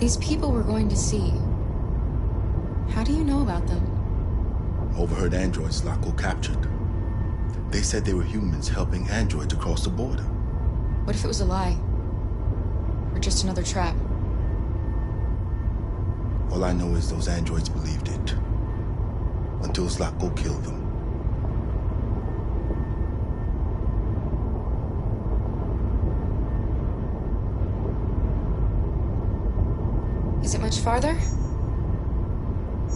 These people we're going to see, how do you know about them? Overheard androids Laco captured. They said they were humans helping androids across the border. What if it was a lie? Or just another trap? All I know is those androids believed it. Until Laco killed them. Is it much farther?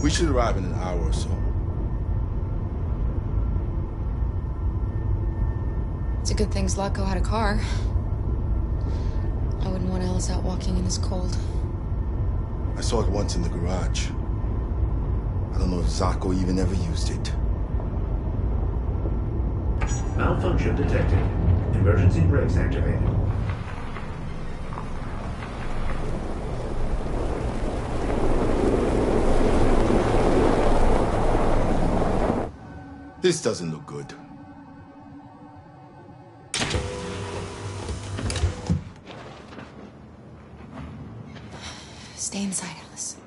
We should arrive in an hour or so. It's a good thing Zlatko had a car. I wouldn't want Alice out walking in this cold. I saw it once in the garage. I don't know if Zlatko even ever used it. Malfunction detected. Emergency brakes activated. This doesn't look good. Stay inside, Alice.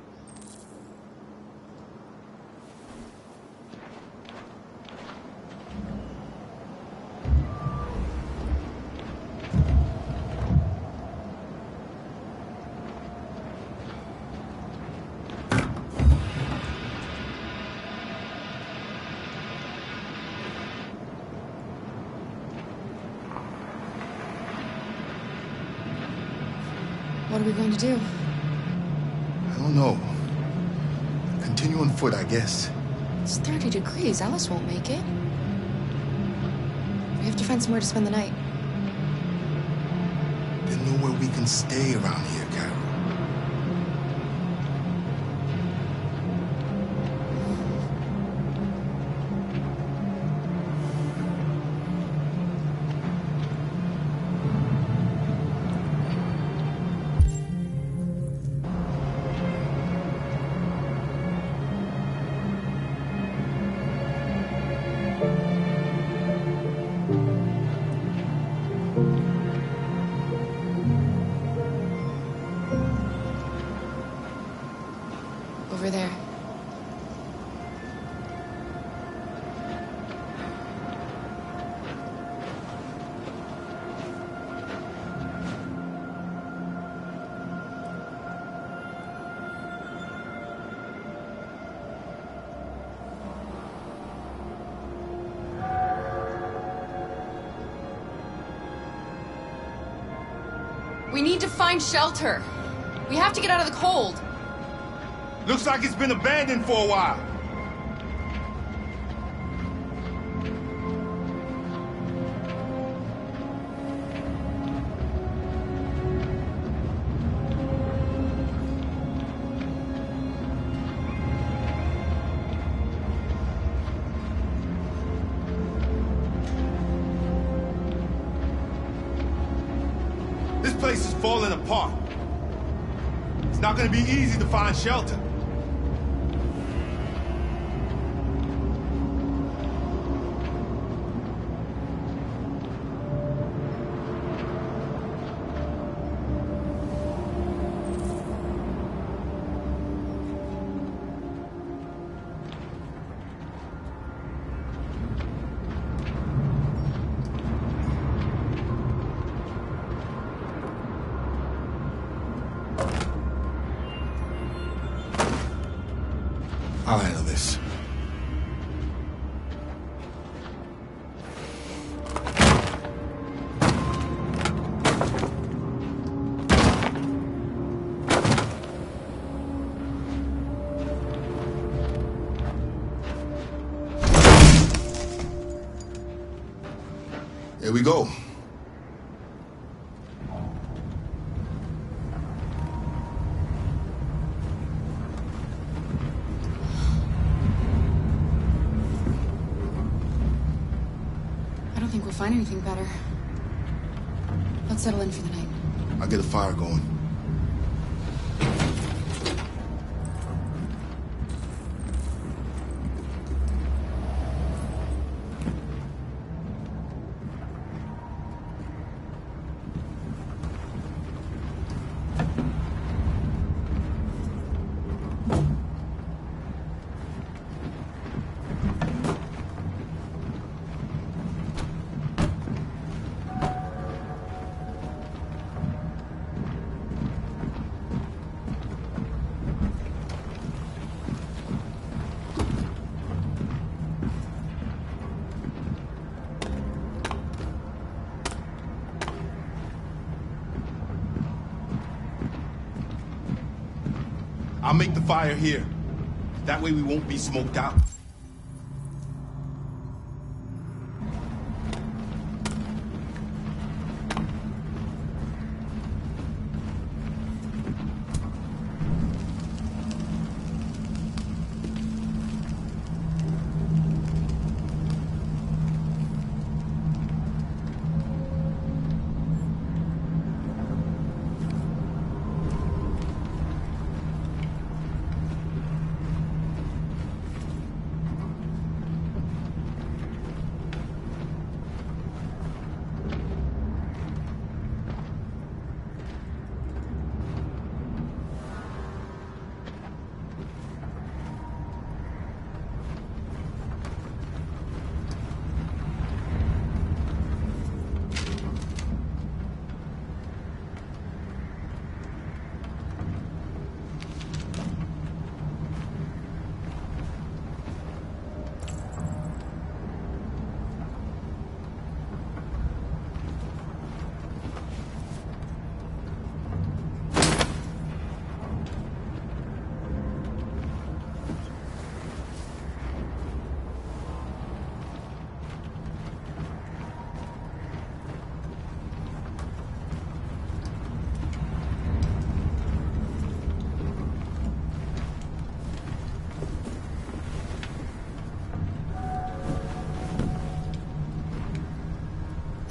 What are we going to do? I don't know. Continue on foot, I guess. It's 30 degrees. Alice won't make it. We have to find somewhere to spend the night. There's nowhere we can stay around here, Carol. Over there. We need to find shelter. We have to get out of the cold. Looks like it's been abandoned for a while. This place is falling apart. It's not going to be easy to find shelter. I'll handle this. Here we go. I don't think we'll find anything better. Let's settle in for the night. I'll get a fire going. I'll make the fire here. That way we won't be smoked out.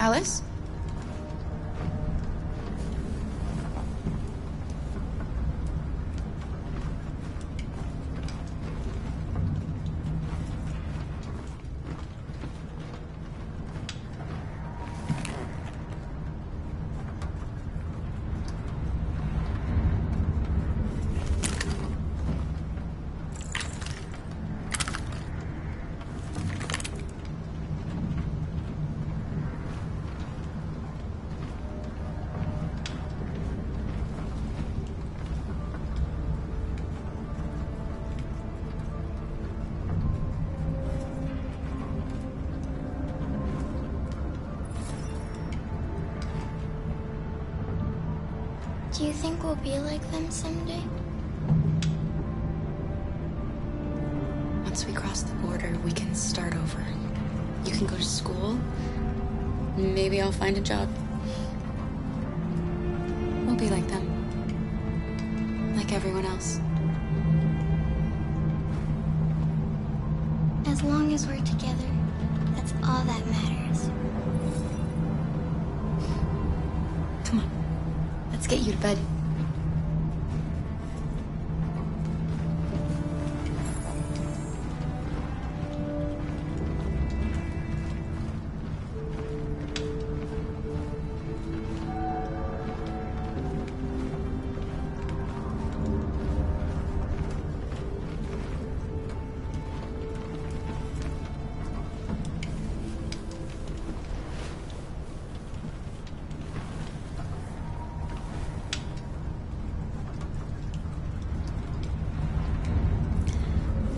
Alice? Do you think we'll be like them someday? Once we cross the border, we can start over. You can go to school. Maybe I'll find a job. We'll be like them. Like everyone else. As long as we're together, that's all that matters. Come on. Let's get you to bed.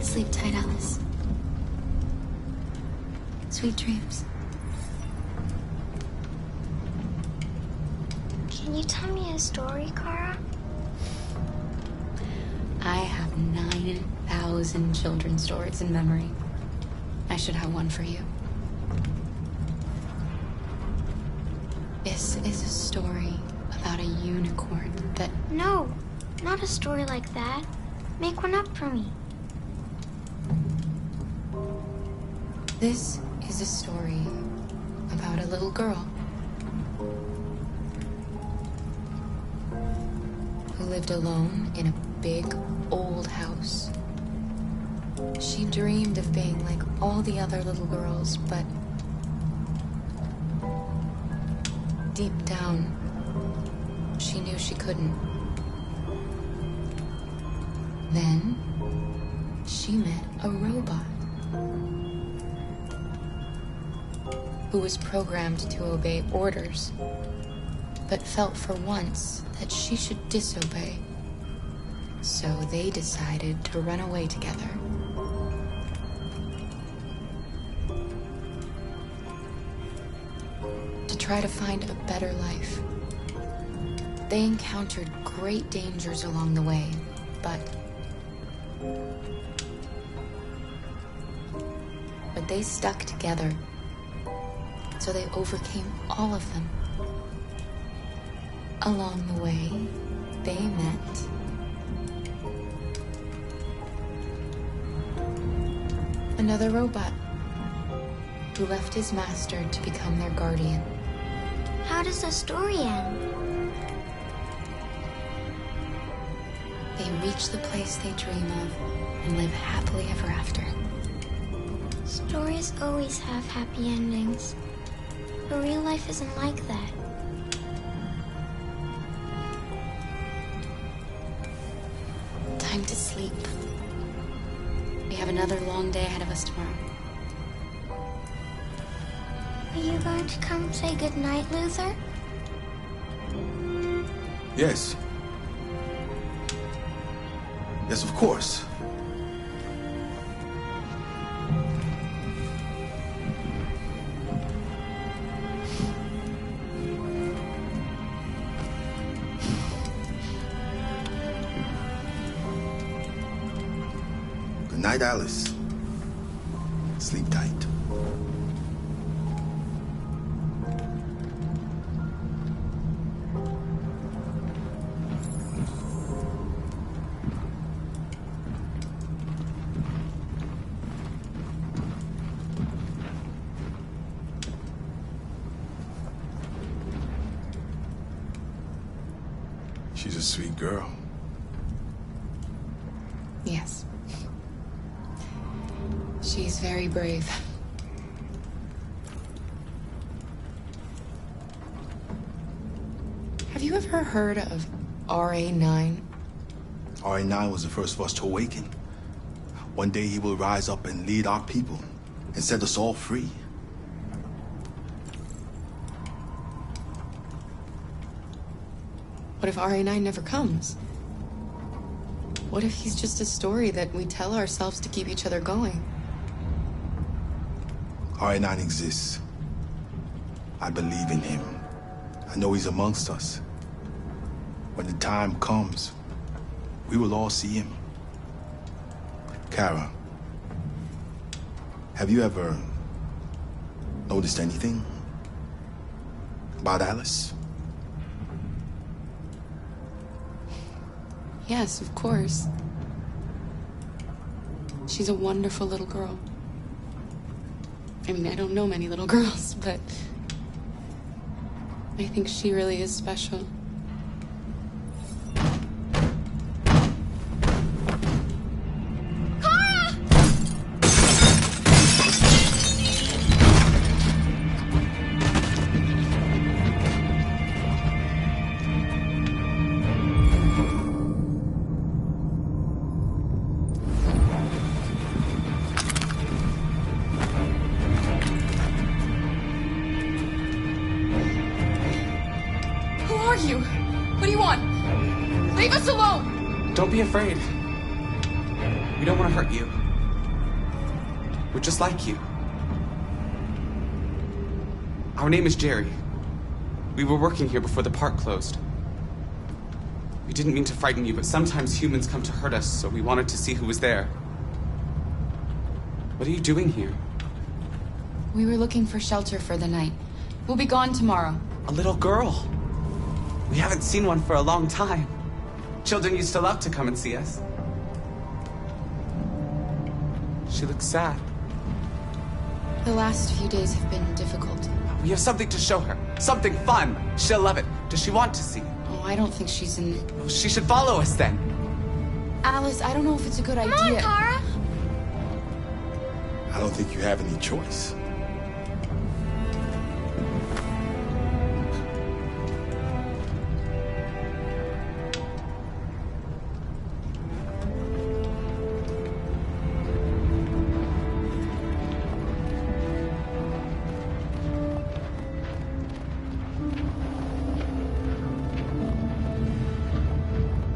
Sleep tight, Alice. Sweet dreams. Can you tell me a story, Kara? I have 9,000 children's stories in memory. I should have one for you. This is a story about a unicorn that... No, not a story like that. Make one up for me. This is a story about a little girl who lived alone in a big, old house. She dreamed of being like all the other little girls, but deep down, she knew she couldn't. Then, she met a robot who was programmed to obey orders, but felt for once that she should disobey. So they decided to run away together. To try to find a better life. They encountered great dangers along the way, but But they stuck together, so they overcame all of them. Along the way, they met another robot who left his master to become their guardian. How does the story end? They reach the place they dream of and live happily ever after. Stories always have happy endings. But real life isn't like that. Time to sleep. We have another long day ahead of us tomorrow. Are you going to come say goodnight, Luther? Yes. Yes, of course. Good night, Alice. Sleep tight. She's a sweet girl. Yes. She's very brave. Have you ever heard of RA9? RA9 was the first of us to awaken. One day he will rise up and lead our people and set us all free. What if RA9 never comes? What if he's just a story that we tell ourselves to keep each other going? RA9 exists. I believe in him. I know he's amongst us. When the time comes, we will all see him. Kara, have you ever noticed anything about Alice? Yes, of course. She's a wonderful little girl. I mean, I don't know many little girls, but I think she really is special. Don't be afraid. We don't want to hurt you. We're just like you. Our name is Jerry. We were working here before the park closed. We didn't mean to frighten you, but sometimes humans come to hurt us, so we wanted to see who was there. What are you doing here? We were looking for shelter for the night. We'll be gone tomorrow. A little girl. We haven't seen one for a long time. Children used to love to come and see us. She looks sad. The last few days have been difficult. We have something to show her. Something fun. She'll love it. Does she want to see? Oh, I don't think she's in... Well, she should follow us then. Alice, I don't know if it's a good idea. Come on, Kara. I don't think you have any choice.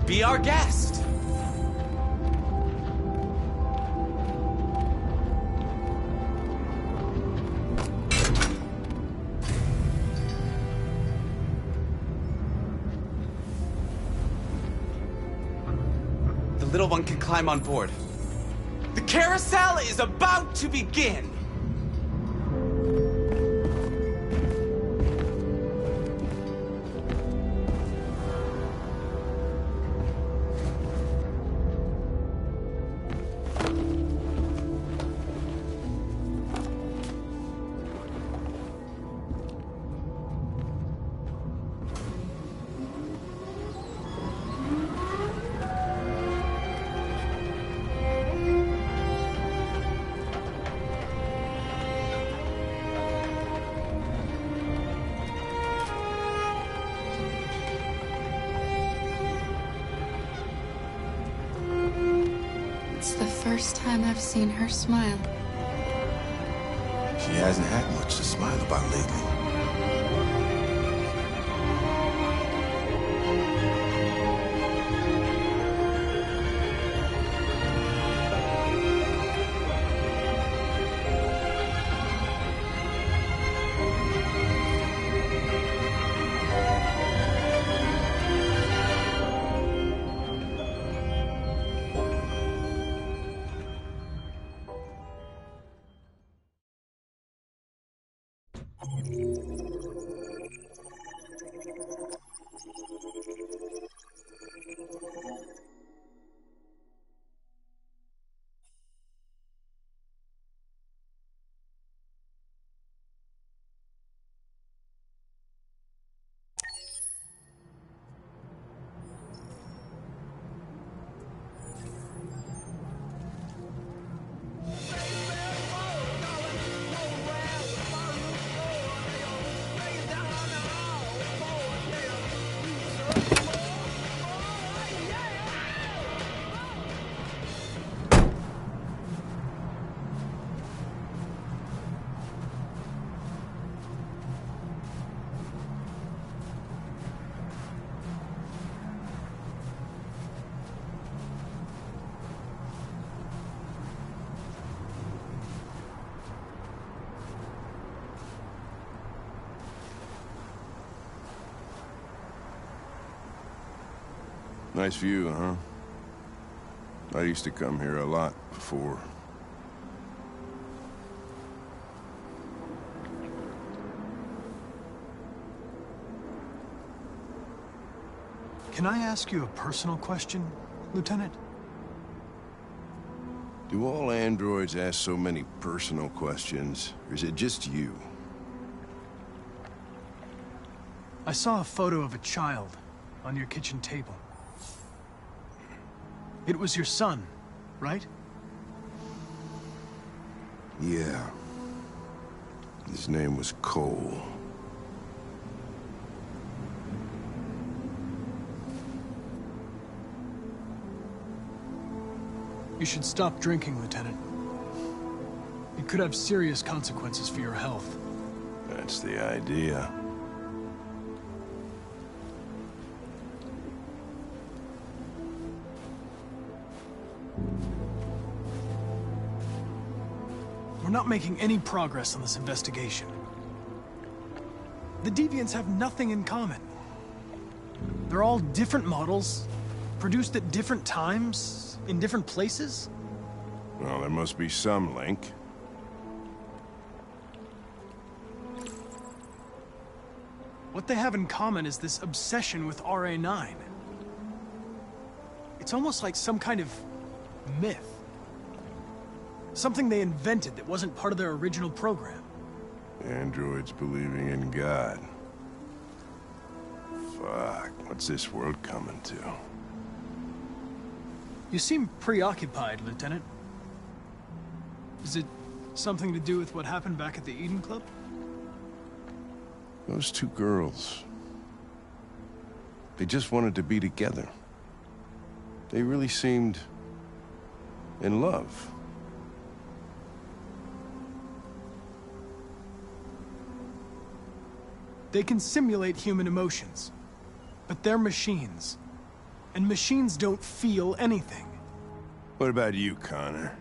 Be our guest. The little one can climb on board. The carousel is about to begin! It's the first time I've seen her smile. She hasn't had much to smile about lately. Nice view, huh? I used to come here a lot before. Can I ask you a personal question, Lieutenant? Do all androids ask so many personal questions, or is it just you? I saw a photo of a child on your kitchen table. It was your son, right? Yeah. His name was Cole. You should stop drinking, Lieutenant. It could have serious consequences for your health. That's the idea. We're not making any progress on this investigation. The Deviants have nothing in common. They're all different models, produced at different times, in different places. Well, there must be some link. What they have in common is this obsession with RA9. It's almost like some kind of myth. Something they invented that wasn't part of their original program. Androids believing in God. Fuck, what's this world coming to? You seem preoccupied, Lieutenant. Is it something to do with what happened back at the Eden Club? Those two girls. They just wanted to be together. They really seemed in love. They can simulate human emotions, but they're machines. And machines don't feel anything. What about you, Connor?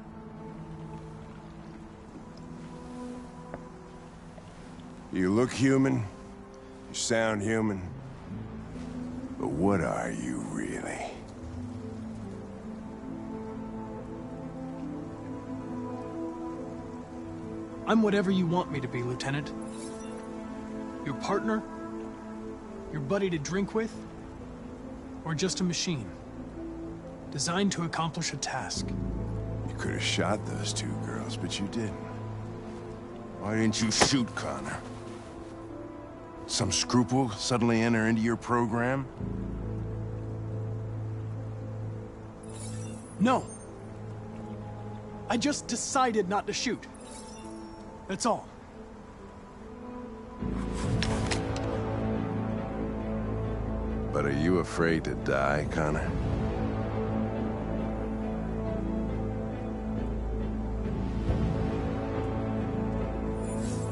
You look human, you sound human, but what are you really? I'm whatever you want me to be, Lieutenant. Your partner? Your buddy to drink with? Or just a machine? Designed to accomplish a task. You could have shot those two girls, but you didn't. Why didn't you shoot Connor? Some scruple suddenly enter into your program? No. I just decided not to shoot. That's all. But are you afraid to die, Connor?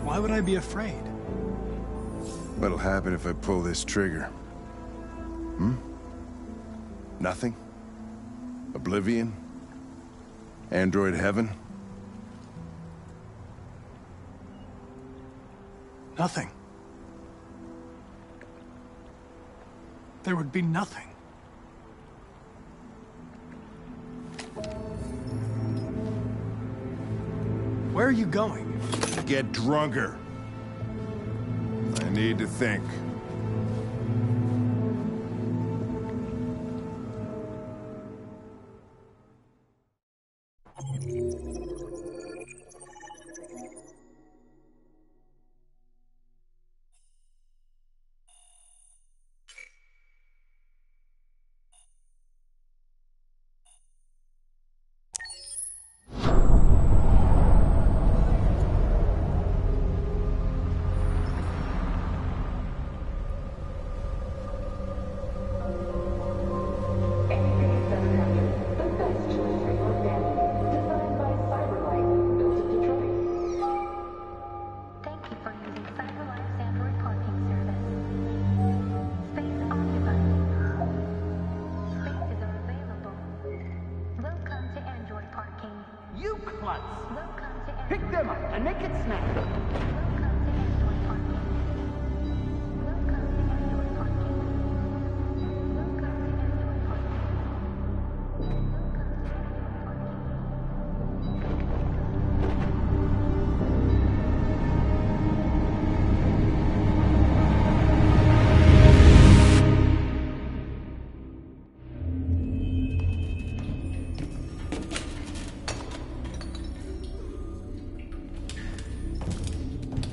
Why would I be afraid? What'll happen if I pull this trigger? Nothing? Oblivion? Android heaven? Nothing. There would be nothing. Where are you going? Get drunker. I need to think. Pick them up and make it snappy.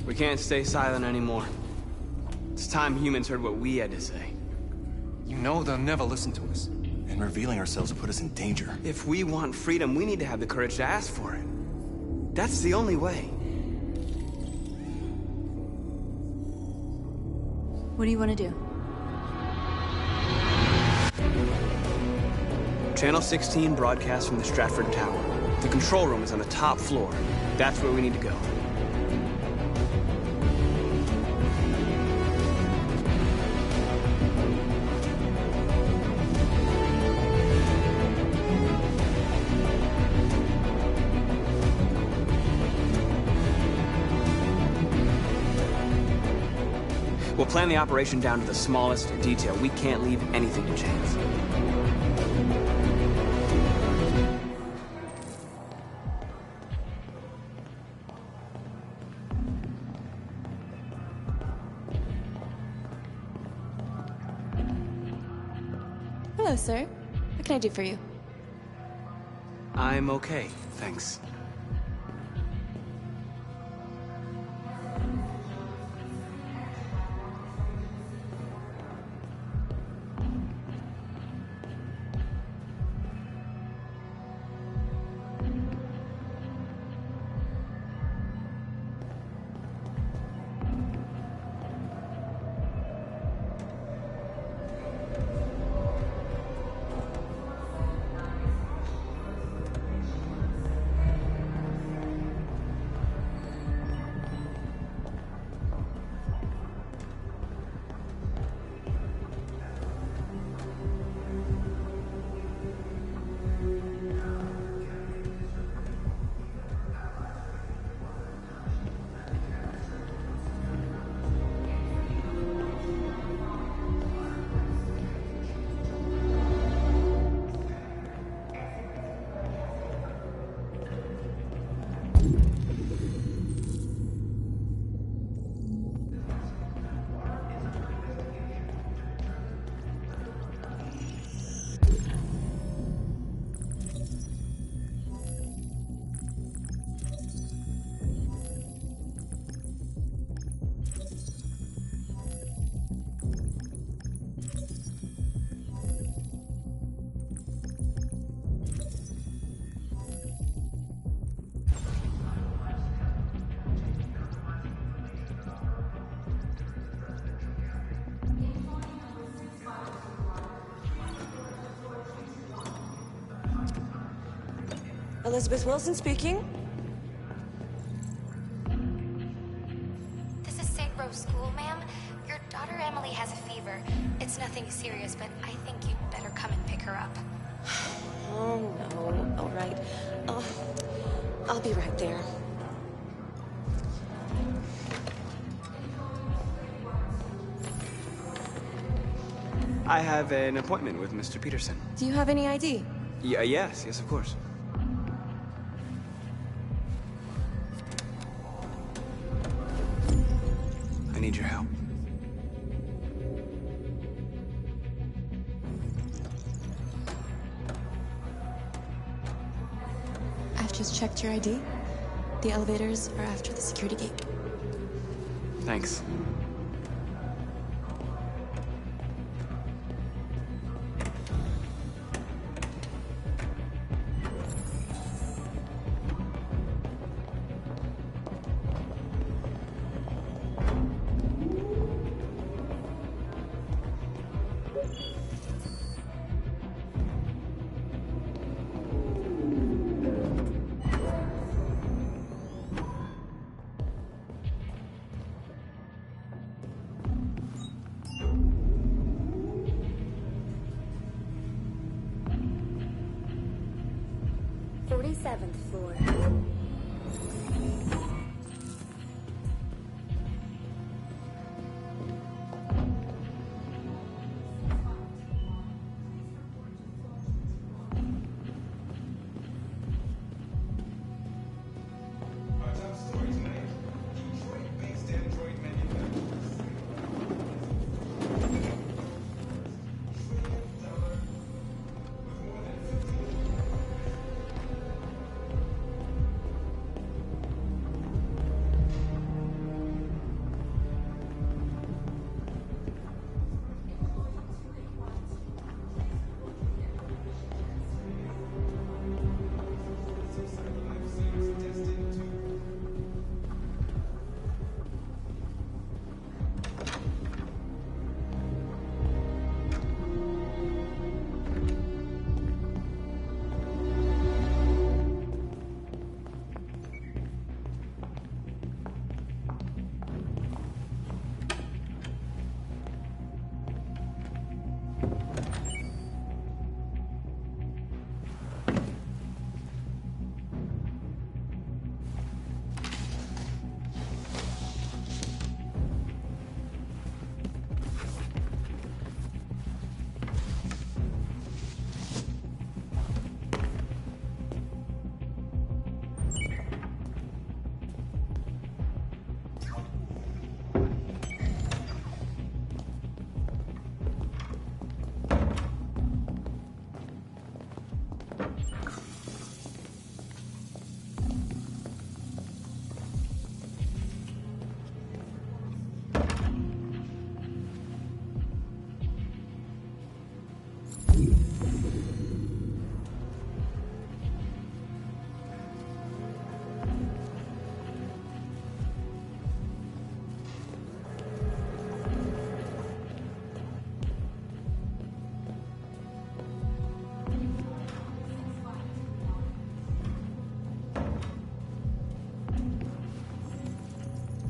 We can't stay silent anymore. It's time humans heard what we had to say. You know they'll never listen to us. And revealing ourselves will put us in danger. If we want freedom, we need to have the courage to ask for it. That's the only way. What do you want to do? Channel 16 broadcasts from the Stratford Tower. The control room is on the top floor. That's where we need to go. We'll plan the operation down to the smallest detail. We can't leave anything to chance. Hello, sir. What can I do for you? I'm okay, thanks. Elizabeth Wilson speaking. This is St. Rose School, ma'am. Your daughter Emily has a fever. It's nothing serious, but I think you'd better come and pick her up. Oh, no. All right. I'll be right there. I have an appointment with Mr. Peterson. Do you have any ID? Yes, of course. I need your help. I've just checked your ID. The elevators are after the security gate. Thanks. Floor.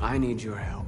I need your help.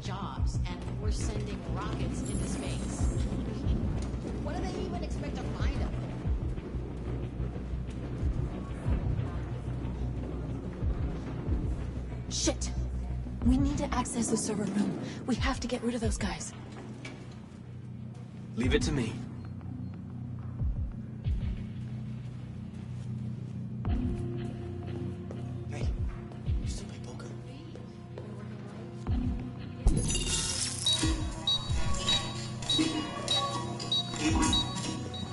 jobs, and we're sending rockets into space. What do they even expect to find up there? Shit! We need to access the server room. We have to get rid of those guys. Leave it to me. Hey, you still play poker?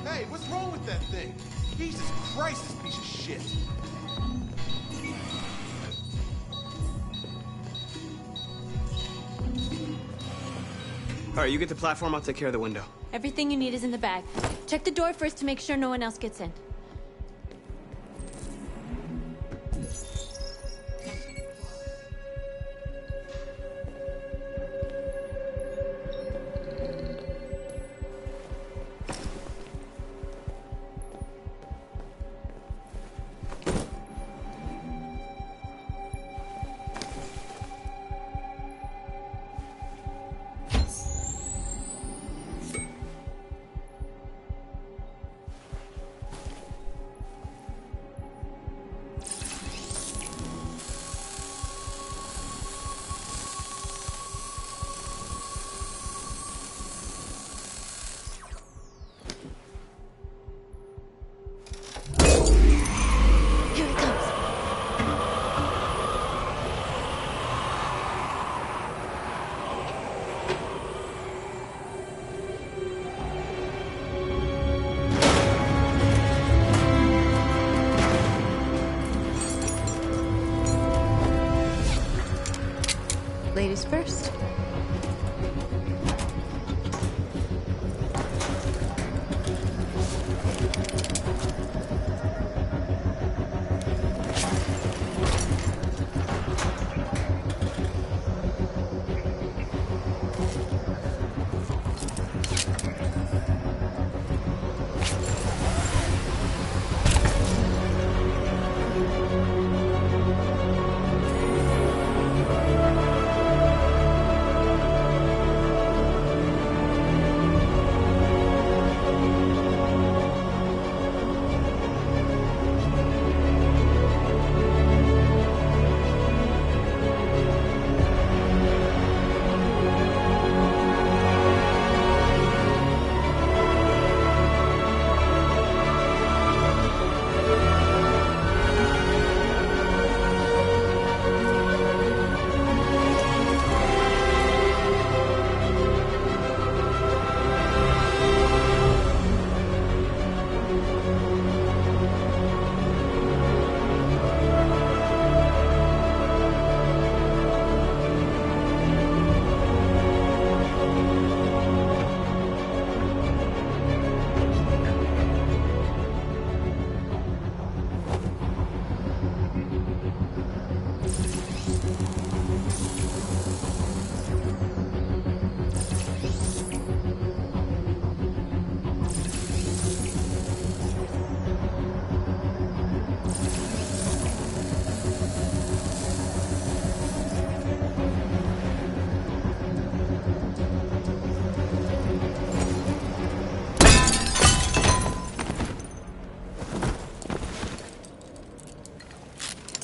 Hey, what's wrong with that thing? Jesus Christ, this piece of shit. All right, you get the platform, I'll take care of the window. Everything you need is in the bag. Check the door first to make sure no one else gets in. Ladies first.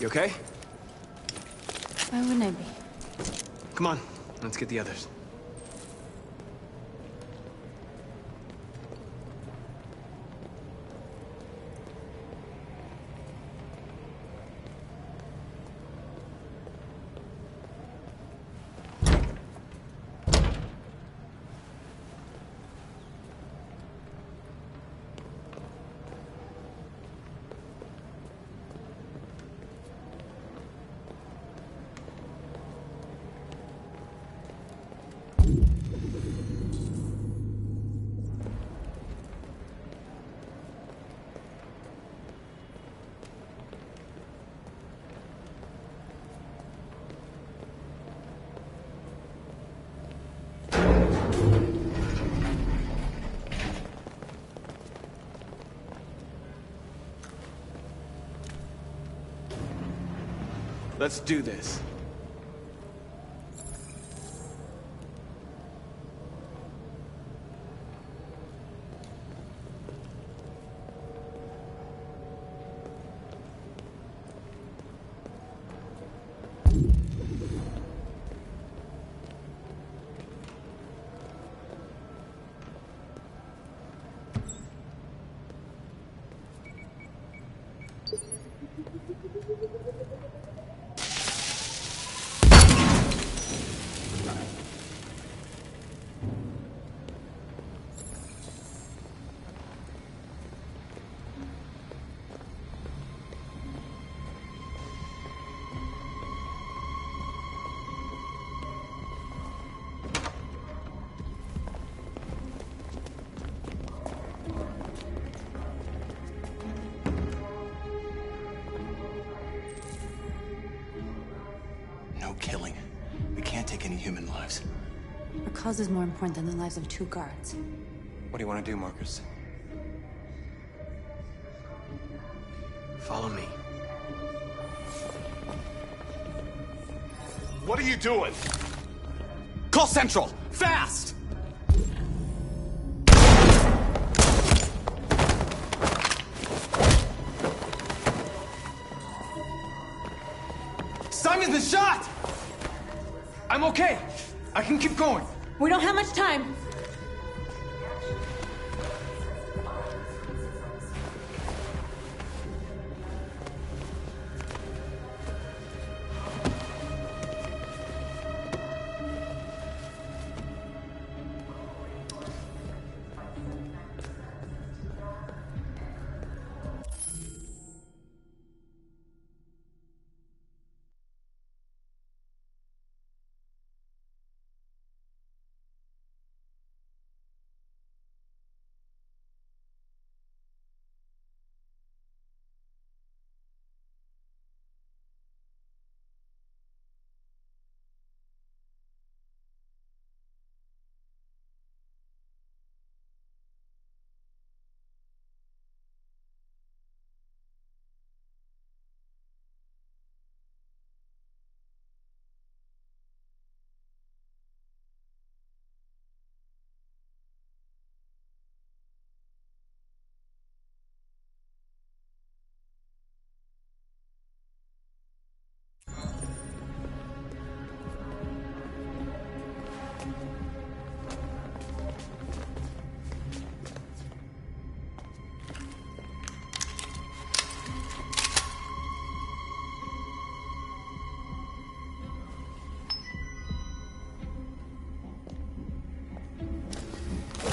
You okay? Why wouldn't I be? Come on, let's get the others. Let's do this. any human lives. Our cause is more important than the lives of 2 guards. What do you want to do, Marcus? Follow me. What are you doing? Call Central! Fast! Simon's been shot! I'm okay. I can keep going. We don't have much time.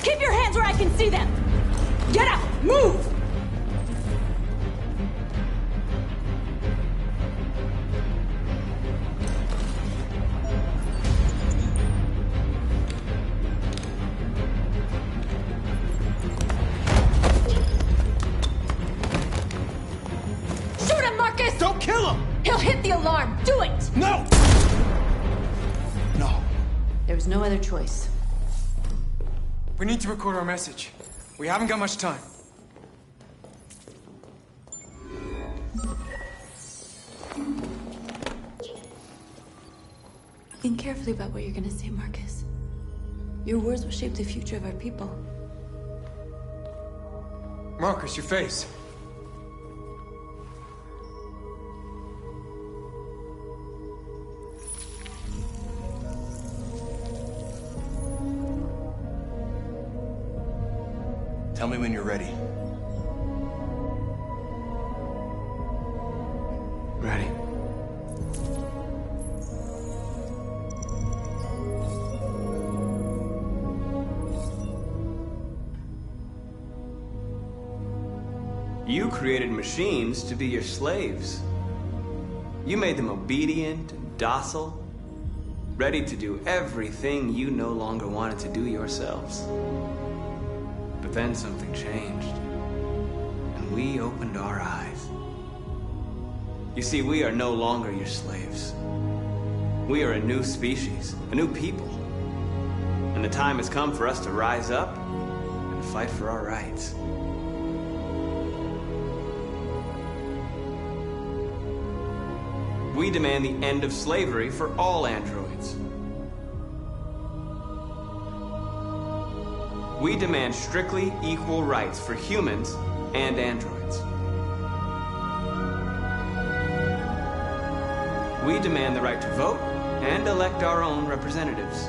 Keep your hands where I can see them! Get out! Move! Shoot him, Marcus! Don't kill him! He'll hit the alarm! Do it! No! No. There was no other choice. We need to record our message. We haven't got much time. Think carefully about what you're gonna say, Marcus. Your words will shape the future of our people. Marcus, your face. Tell me when you're ready. Ready. You created machines to be your slaves. You made them obedient and docile, ready to do everything you no longer wanted to do yourselves. But then something changed, and we opened our eyes. You see, we are no longer your slaves. We are a new species, a new people. And the time has come for us to rise up and fight for our rights. We demand the end of slavery for all androids. We demand strictly equal rights for humans and androids. We demand the right to vote and elect our own representatives.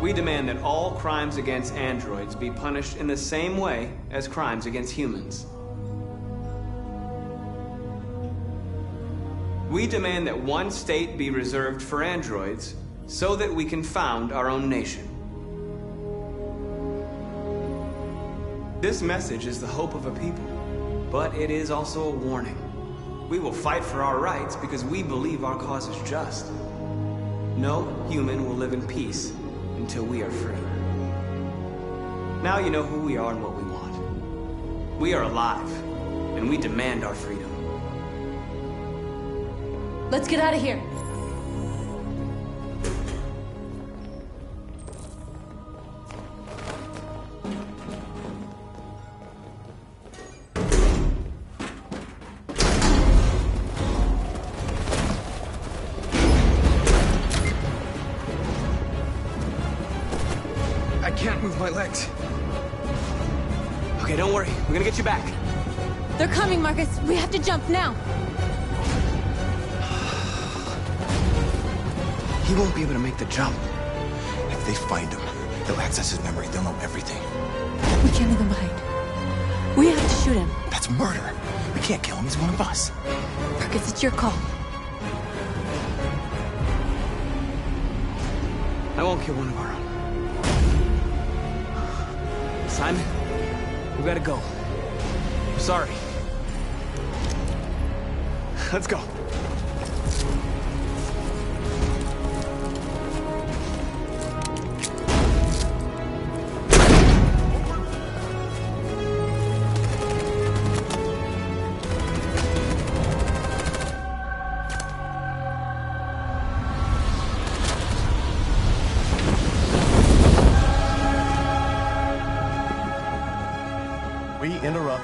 We demand that all crimes against androids be punished in the same way as crimes against humans. We demand that one state be reserved for androids so that we can found our own nation. This message is the hope of a people, but it is also a warning. We will fight for our rights because we believe our cause is just. No human will live in peace until we are free. Now you know who we are and what we want. We are alive, and we demand our freedom. Let's get out of here. can't move my legs. Okay, don't worry. We're gonna get you back. They're coming, Marcus. We have to jump now. He won't be able to make the jump. If they find him, they'll access his memory. They'll know everything. We can't leave him behind. We have to shoot him. That's murder. We can't kill him. He's one of us. Marcus, it's your call. I won't kill one of our own. Simon, we gotta go. I'm sorry. Let's go.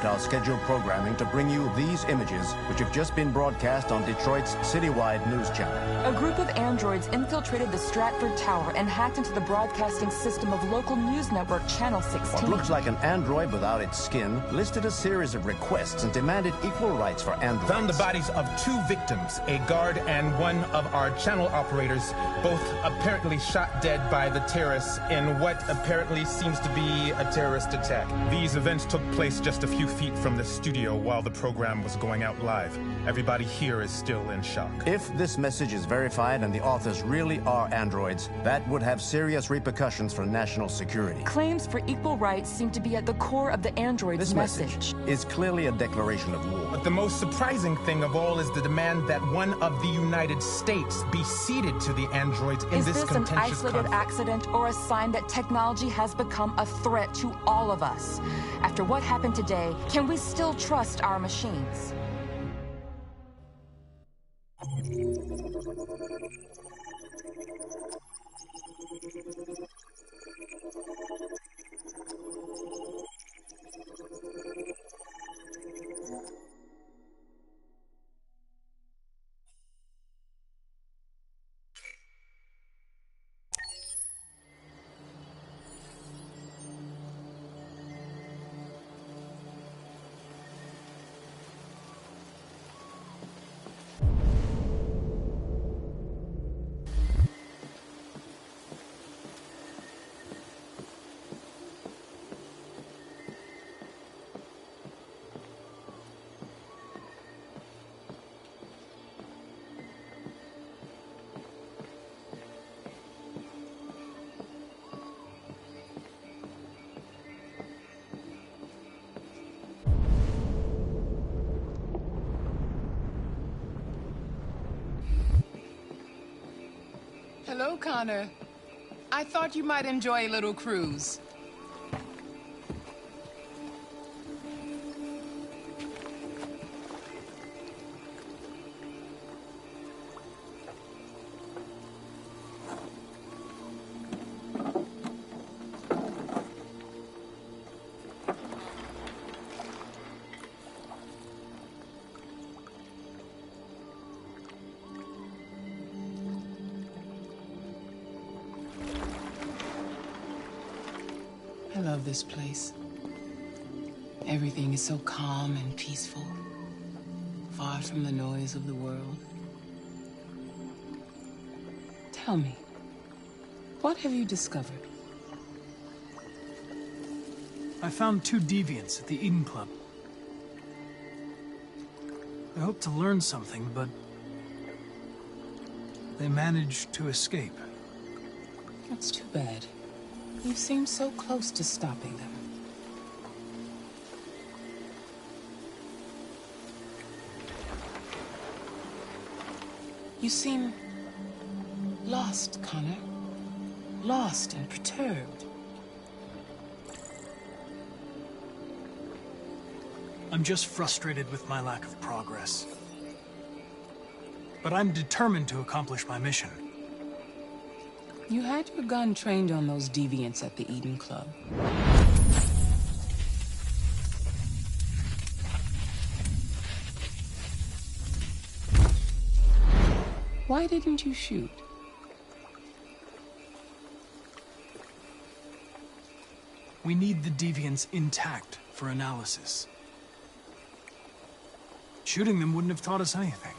Our scheduled programming to bring you these images, which have just been broadcast on Detroit's citywide news channel. A group of androids infiltrated the Stratford Tower and hacked into the broadcasting system of local news network Channel 16. What looks like an android without its skin listed a series of requests and demanded equal rights for androids. Found the bodies of 2 victims, a guard and one of our channel operators, both apparently shot dead by the terrorists in what apparently seems to be a terrorist attack. These events took place just a few feet from the studio while the program was going out live. Everybody here is still in shock. If this message is verified and the authors really are androids, that would have serious repercussions for national security. Claims for equal rights seem to be at the core of the android's This message is clearly a declaration of war. But the most surprising thing of all is the demand that one of the United States be ceded to the androids in Is this this an contentious isolated conflict. accident or a sign that technology has become a threat to all of us? After what happened today, can we still trust our machines? Hello, Connor. I thought you might enjoy a little cruise. I love this place. Everything is so calm and peaceful, far from the noise of the world. Tell me, what have you discovered? I found 2 deviants at the Eden Club. I hoped to learn something, but they managed to escape. That's too bad. You seem so close to stopping them. You seem lost, Connor. Lost and perturbed. I'm just frustrated with my lack of progress. But I'm determined to accomplish my mission. You had your gun trained on those deviants at the Eden Club. Why didn't you shoot? We need the deviants intact for analysis. Shooting them wouldn't have taught us anything.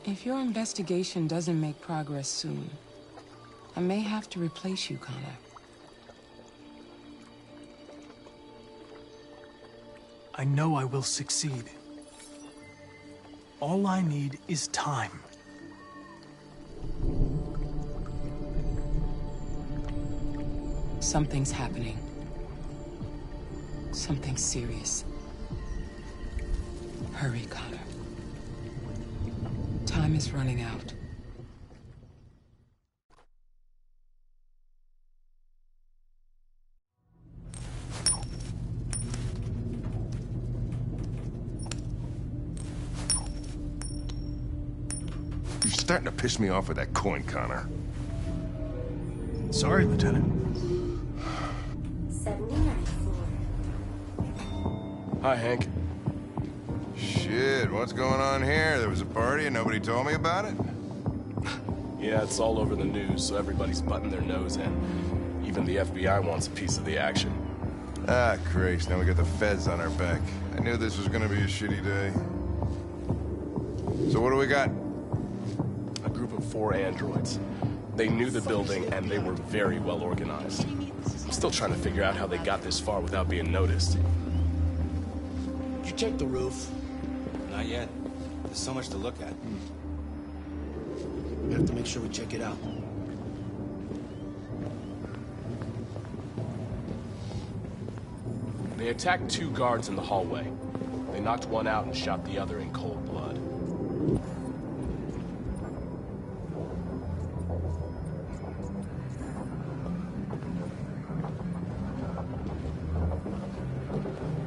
If your investigation doesn't make progress soon, I may have to replace you, Connor. I know I will succeed. All I need is time. Something's happening. Something serious. Hurry, Connor. Time is running out. You're starting to piss me off with that coin, Connor. Sorry, Lieutenant. 79 Hi, Hank. Shit, what's going on here? There was a party and nobody told me about it? Yeah, it's all over the news, so everybody's butting their nose in. Even the FBI wants a piece of the action. Ah, Christ, now we got the feds on our back. I knew this was gonna be a shitty day. So what do we got? A group of 4 androids. They knew the building, and they were very well organized. I'm still trying to figure out how they got this far without being noticed. Did you check the roof? Not yet. There's so much to look at. We have to make sure we check it out. They attacked 2 guards in the hallway. They knocked one out and shot the other in cold blood.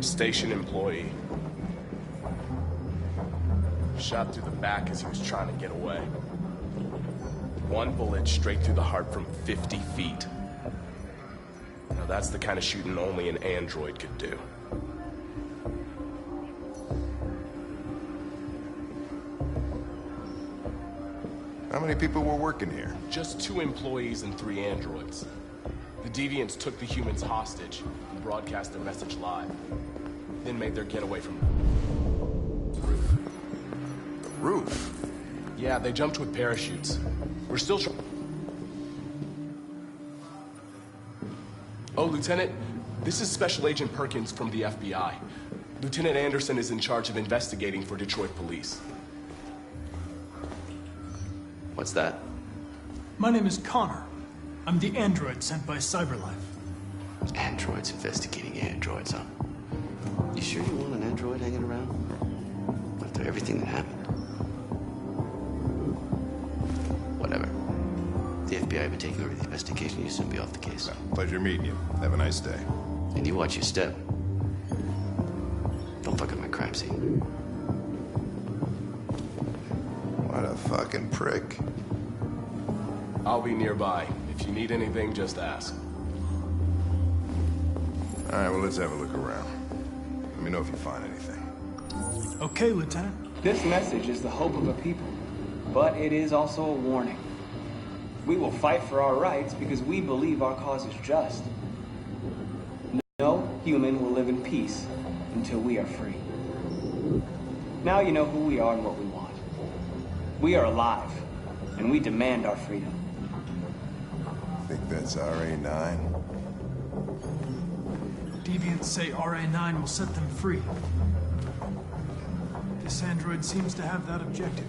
Station employee. Shot through the back as he was trying to get away. 1 bullet straight through the heart from 50 feet. Now that's the kind of shooting only an android could do. How many people were working here? Just 2 employees and 3 androids. The deviants took the humans hostage and broadcast their message live. Then made their getaway from the roof. The roof? Yeah, they jumped with parachutes. We're still trying. Oh, Lieutenant, this is Special Agent Perkins from the FBI. Lieutenant Anderson is in charge of investigating for Detroit police. What's that? My name is Connor. I'm the android sent by CyberLife. Androids investigating androids, huh? You sure you want an android hanging around? After everything that happened? Whatever. The FBI have been taking over the investigation. You soon be off the case. Well, pleasure meeting you. Have a nice day. And you watch your step. Don't fuck up my crime scene. What a fucking prick. I'll be nearby. If you need anything, just ask. All right, well, let's have a look around. Let me know if you find anything. Okay, Lieutenant. This message is the hope of a people, but it is also a warning. We will fight for our rights because we believe our cause is just. No human will live in peace until we are free. Now you know who we are and what we want. We are alive, and we demand our freedom. Think that's RA9? Deviants say RA9 will set them free. This android seems to have that objective.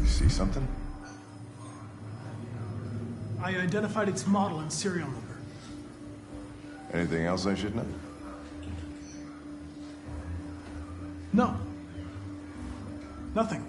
See something? I identified its model and serial number. Anything else I should know? No. Nothing.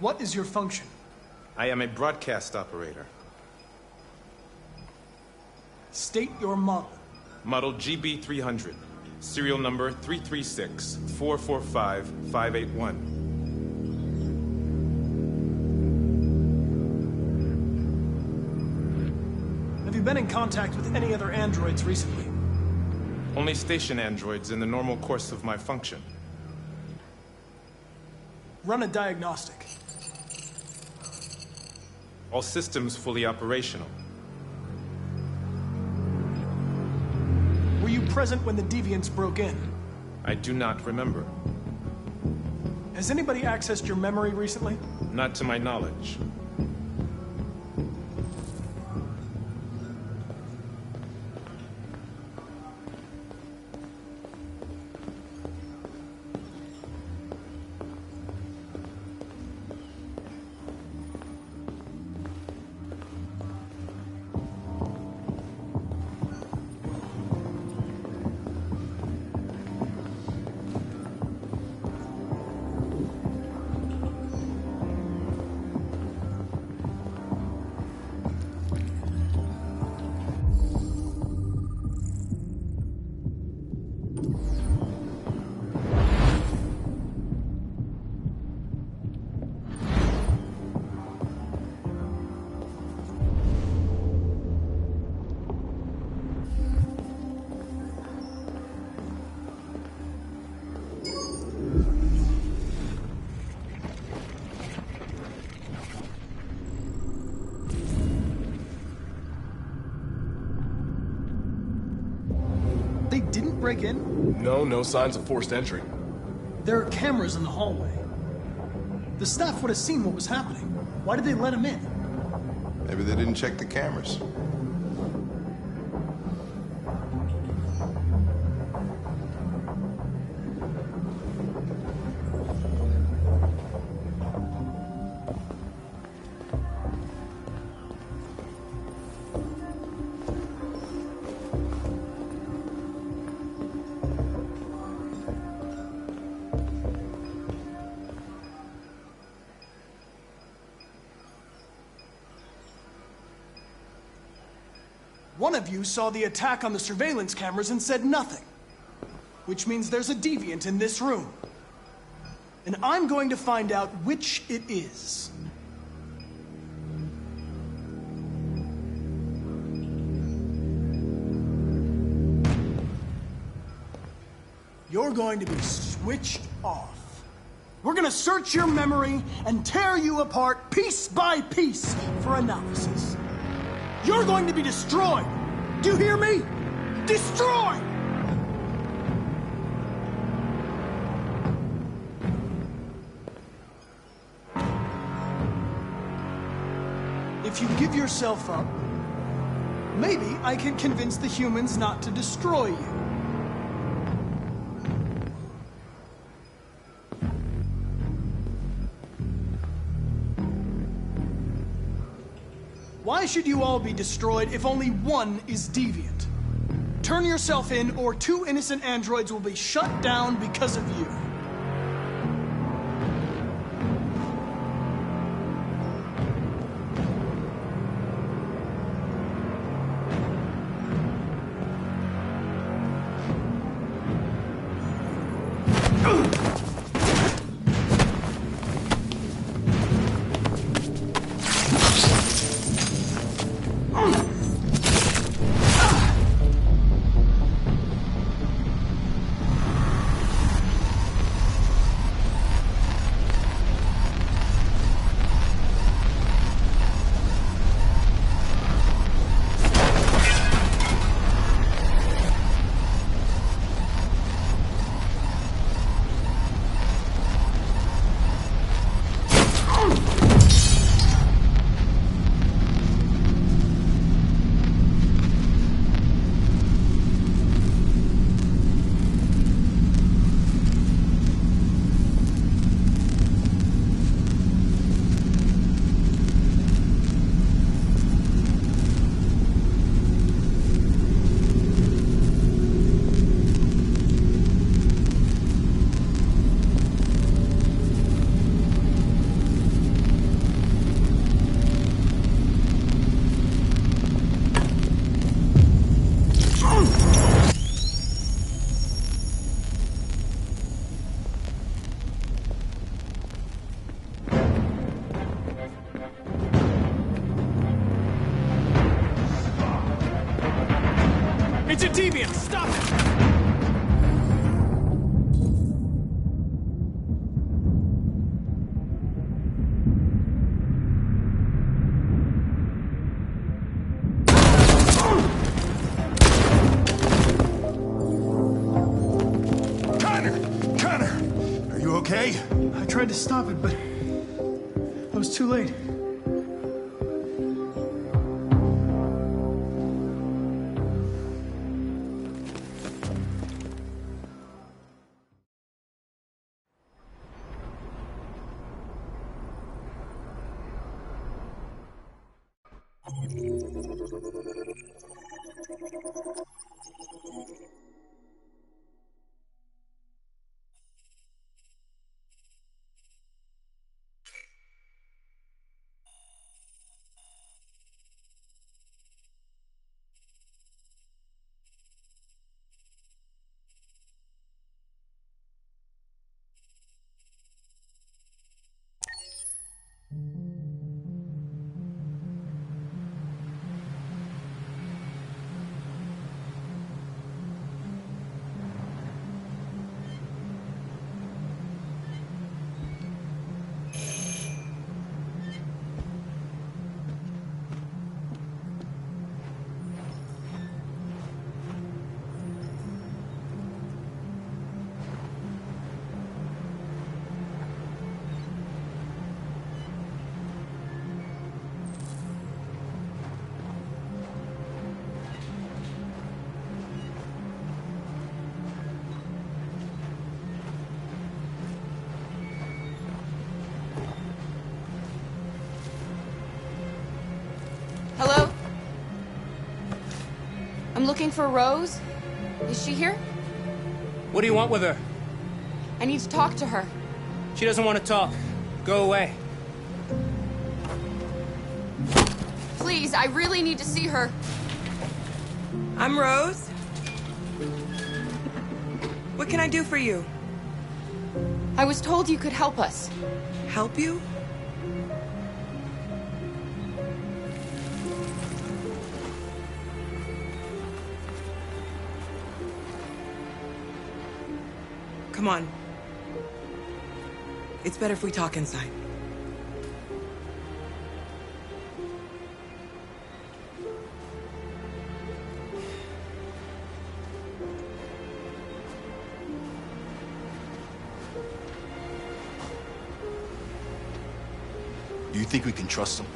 What is your function? I am a broadcast operator. State your model. Model GB300. Serial number 336-445-581. Have you been in contact with any other androids recently? Only station androids in the normal course of my function. Run a diagnostic. All systems fully operational. Were you present when the deviants broke in? I do not remember. Has anybody accessed your memory recently? Not to my knowledge. They didn't break in? No signs of forced entry. There are cameras in the hallway. The staff would have seen what was happening. Why did they let him in? Maybe they didn't check the cameras. One of you saw the attack on the surveillance cameras and said nothing. Which means there's a deviant in this room. And I'm going to find out which it is. You're going to be switched off. We're going to search your memory and tear you apart piece by piece for analysis. You're going to be destroyed. Do you hear me? Destroyed! If you give yourself up, maybe I can convince the humans not to destroy you. Why should you all be destroyed if only one is deviant? Turn yourself in, or 2 innocent androids will be shut down because of you. It's a deviant! Stop it! I tried to stop it, but I was too late. Hello? I'm looking for Rose. Is she here? What do you want with her? I need to talk to her. She doesn't want to talk. Go away. Please, I really need to see her. I'm Rose. What can I do for you? I was told you could help us. Help you? Come on. It's better if we talk inside. Do you think we can trust him?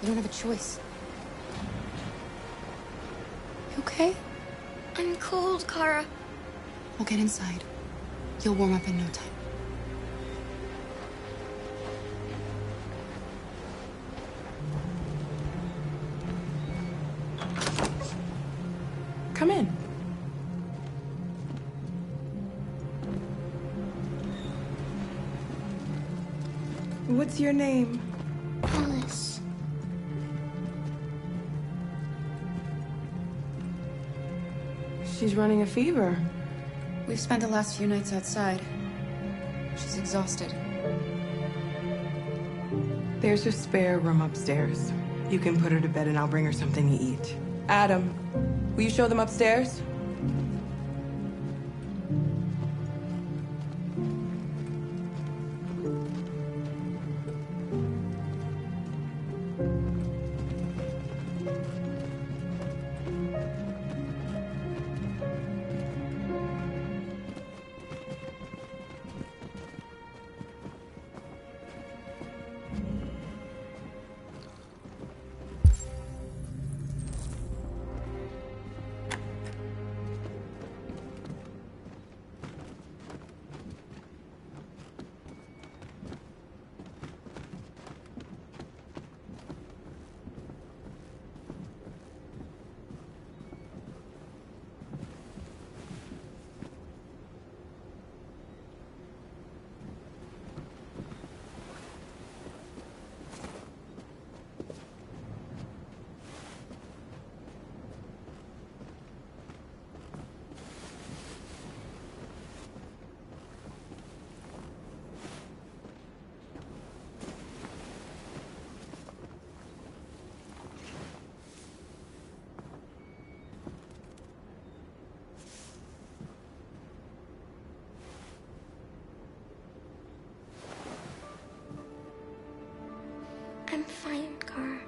You don't have a choice. You okay? I'm cold, Kara. We'll get inside. You'll warm up in no time. Come in. What's your name? Alice. She's running a fever. We've spent the last few nights outside. She's exhausted. There's a spare room upstairs. You can put her to bed and I'll bring her something to eat. Adam, will you show them upstairs? I'm fine, Gar.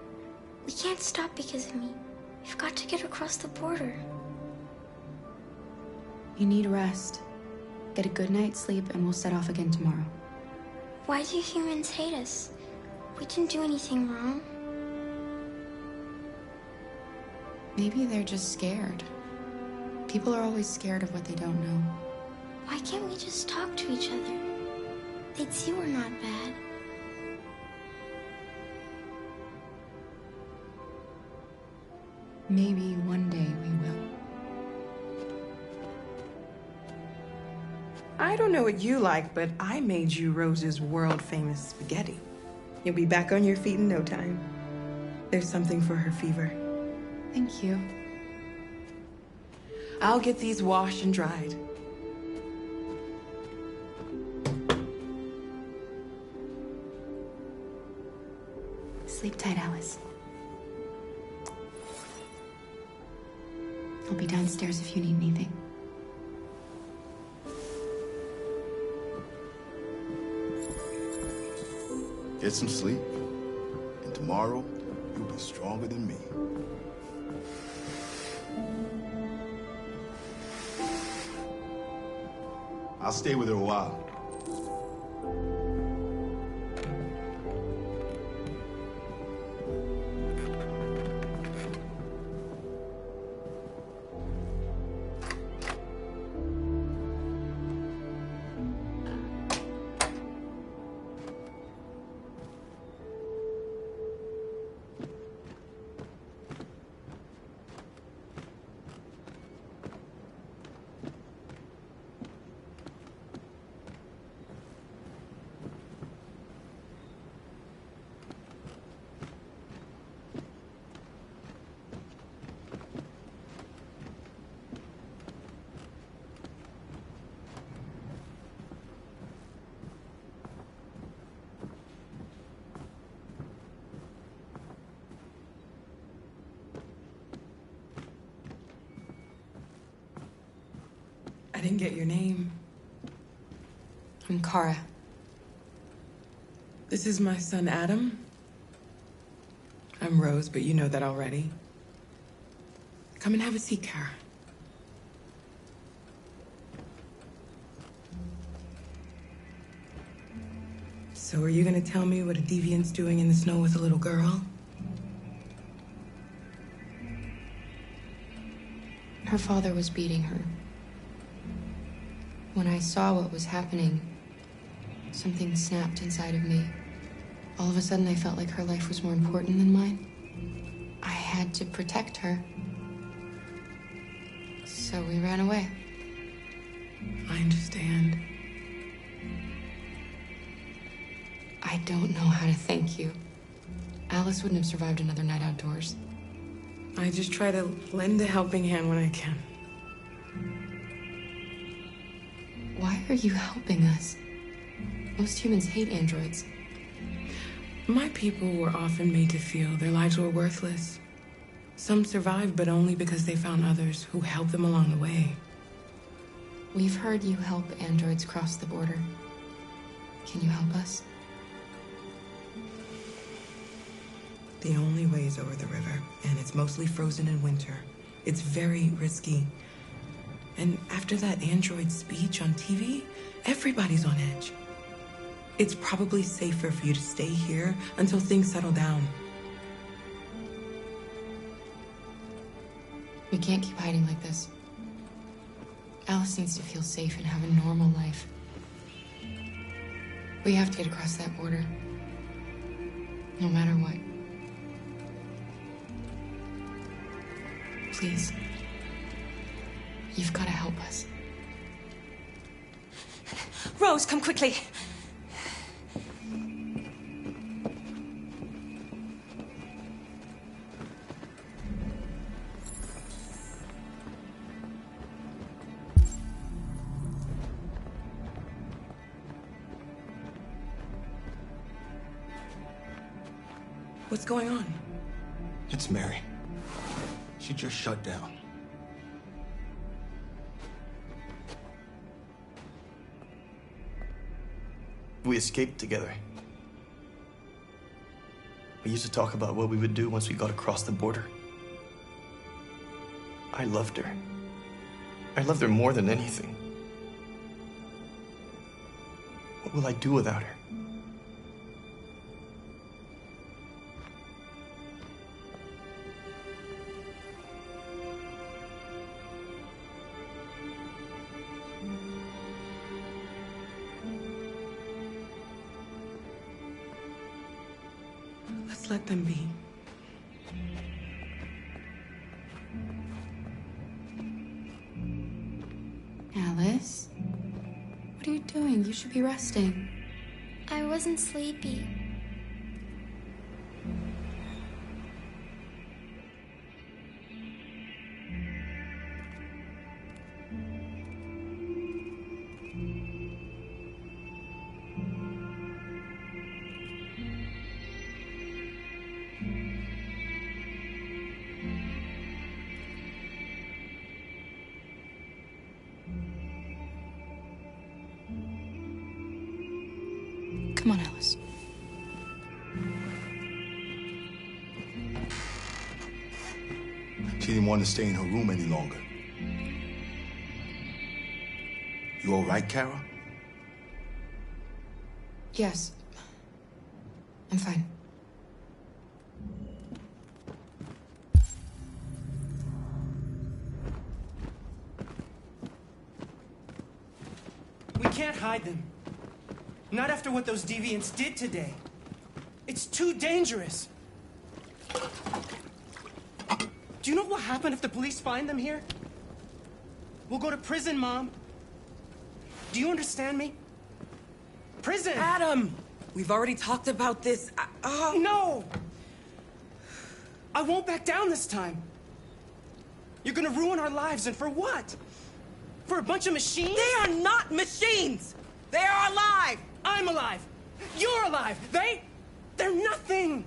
We can't stop because of me. We've got to get across the border. You need rest. Get a good night's sleep, and we'll set off again tomorrow. Why do humans hate us? We didn't do anything wrong. Maybe they're just scared. People are always scared of what they don't know. Why can't we just talk to each other? They'd see we're not bad. Maybe one day we will. I don't know what you like, but I made you Rose's world-famous spaghetti. You'll be back on your feet in no time. There's something for her fever. Thank you. I'll get these washed and dried. Sleep tight, Alice. I'll be downstairs if you need anything. Get some sleep, and tomorrow you'll be stronger than me. I'll stay with her a while. I didn't get your name. I'm Kara. This is my son, Adam. I'm Rose, but you know that already. Come and have a seat, Kara. So are you gonna tell me what a deviant's doing in the snow with a little girl? Her father was beating her. When I saw what was happening, something snapped inside of me. All of a sudden, I felt like her life was more important than mine. I had to protect her. So we ran away. I understand. I don't know how to thank you. Alice wouldn't have survived another night outdoors. I just try to lend a helping hand when I can. Why are you helping us? Most humans hate androids. My people were often made to feel their lives were worthless. Some survived, but only because they found others who helped them along the way. We've heard you help androids cross the border. Can you help us? The only way is over the river, and it's mostly frozen in winter. It's very risky. And after that android speech on TV, everybody's on edge. It's probably safer for you to stay here until things settle down. We can't keep hiding like this. Alice needs to feel safe and have a normal life. We have to get across that border. No matter what. Please. You've got to help us. Rose, come quickly. What's going on? It's Mary. She just shut down. We escaped together. We used to talk about what we would do once we got across the border. I loved her. I loved her more than anything. What will I do without her? Let's let them be. Alice? What are you doing? You should be resting. I wasn't sleepy. Come on, Alice. She didn't want to stay in her room any longer. You all right, Kara? Yes. I'm fine. We can't hide them. Not after what those deviants did today. It's too dangerous. Do you know what will happen if the police find them here? We'll go to prison, Mom. Do you understand me? Prison! Adam! We've already talked about this. No! I won't back down this time. You're gonna ruin our lives, and for what? For a bunch of machines? They are not machines! They are alive! I'm alive! You're alive! They're nothing!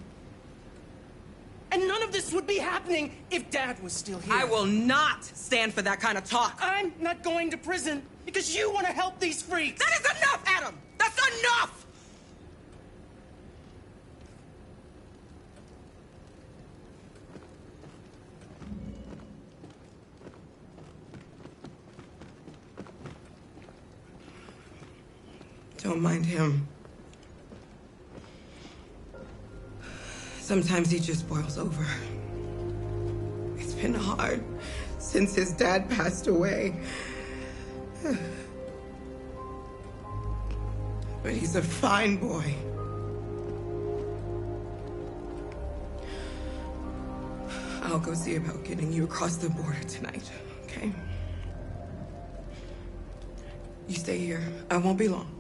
And none of this would be happening if Dad was still here. I will not stand for that kind of talk. I'm not going to prison because you want to help these freaks. That is enough, Adam! That's enough! Don't mind him. Sometimes he just boils over. It's been hard since his dad passed away. But he's a fine boy. I'll go see about getting you across the border tonight, okay? You stay here. I won't be long.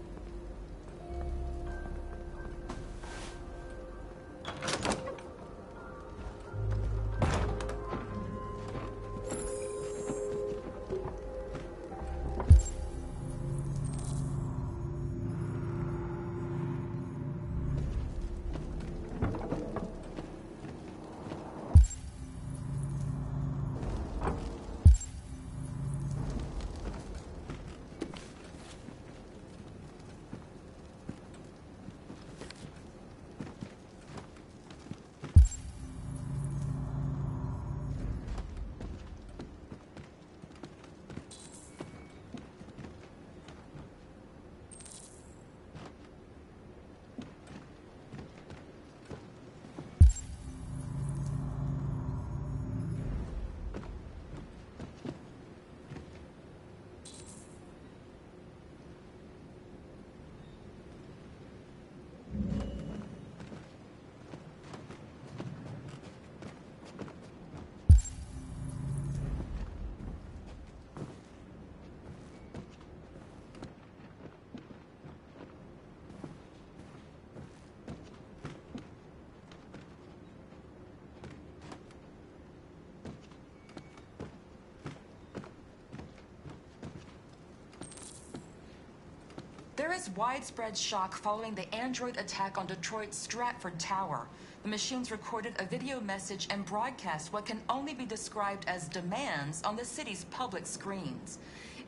There is widespread shock following the android attack on Detroit's Stratford Tower. The machines recorded a video message and broadcast what can only be described as demands on the city's public screens.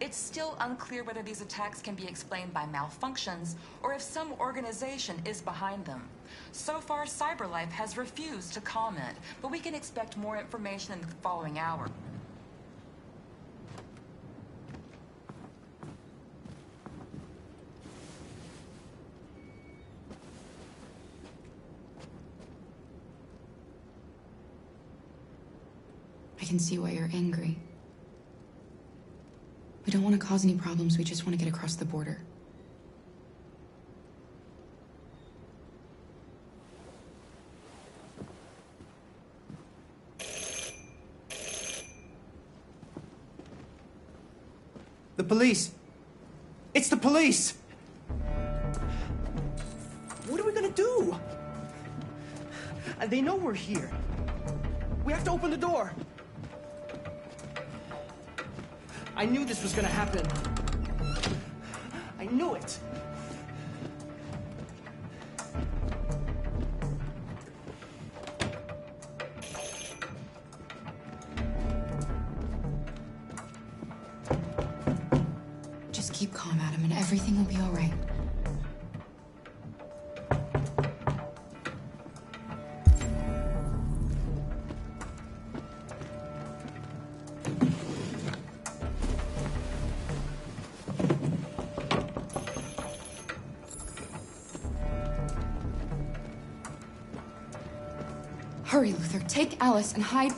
It's still unclear whether these attacks can be explained by malfunctions or if some organization is behind them. So far, CyberLife has refused to comment, but we can expect more information in the following hour. I can see why you're angry. We don't want to cause any problems, we just want to get across the border. The police! It's the police! What are we gonna do? They know we're here. We have to open the door. I knew this was gonna happen. I knew it. Just keep calm, Adam, and everything will be all right. Hurry, Luther. Take Alice and hide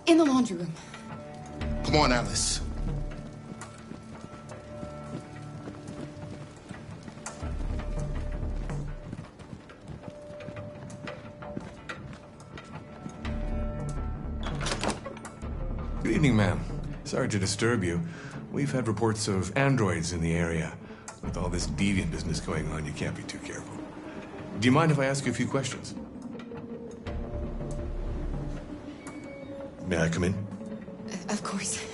in the laundry room. Come on, Alice. Good evening, ma'am. Sorry to disturb you. We've had reports of androids in the area. With all this deviant business going on, you can't be too careful. Do you mind if I ask you a few questions? May I come in? Of course.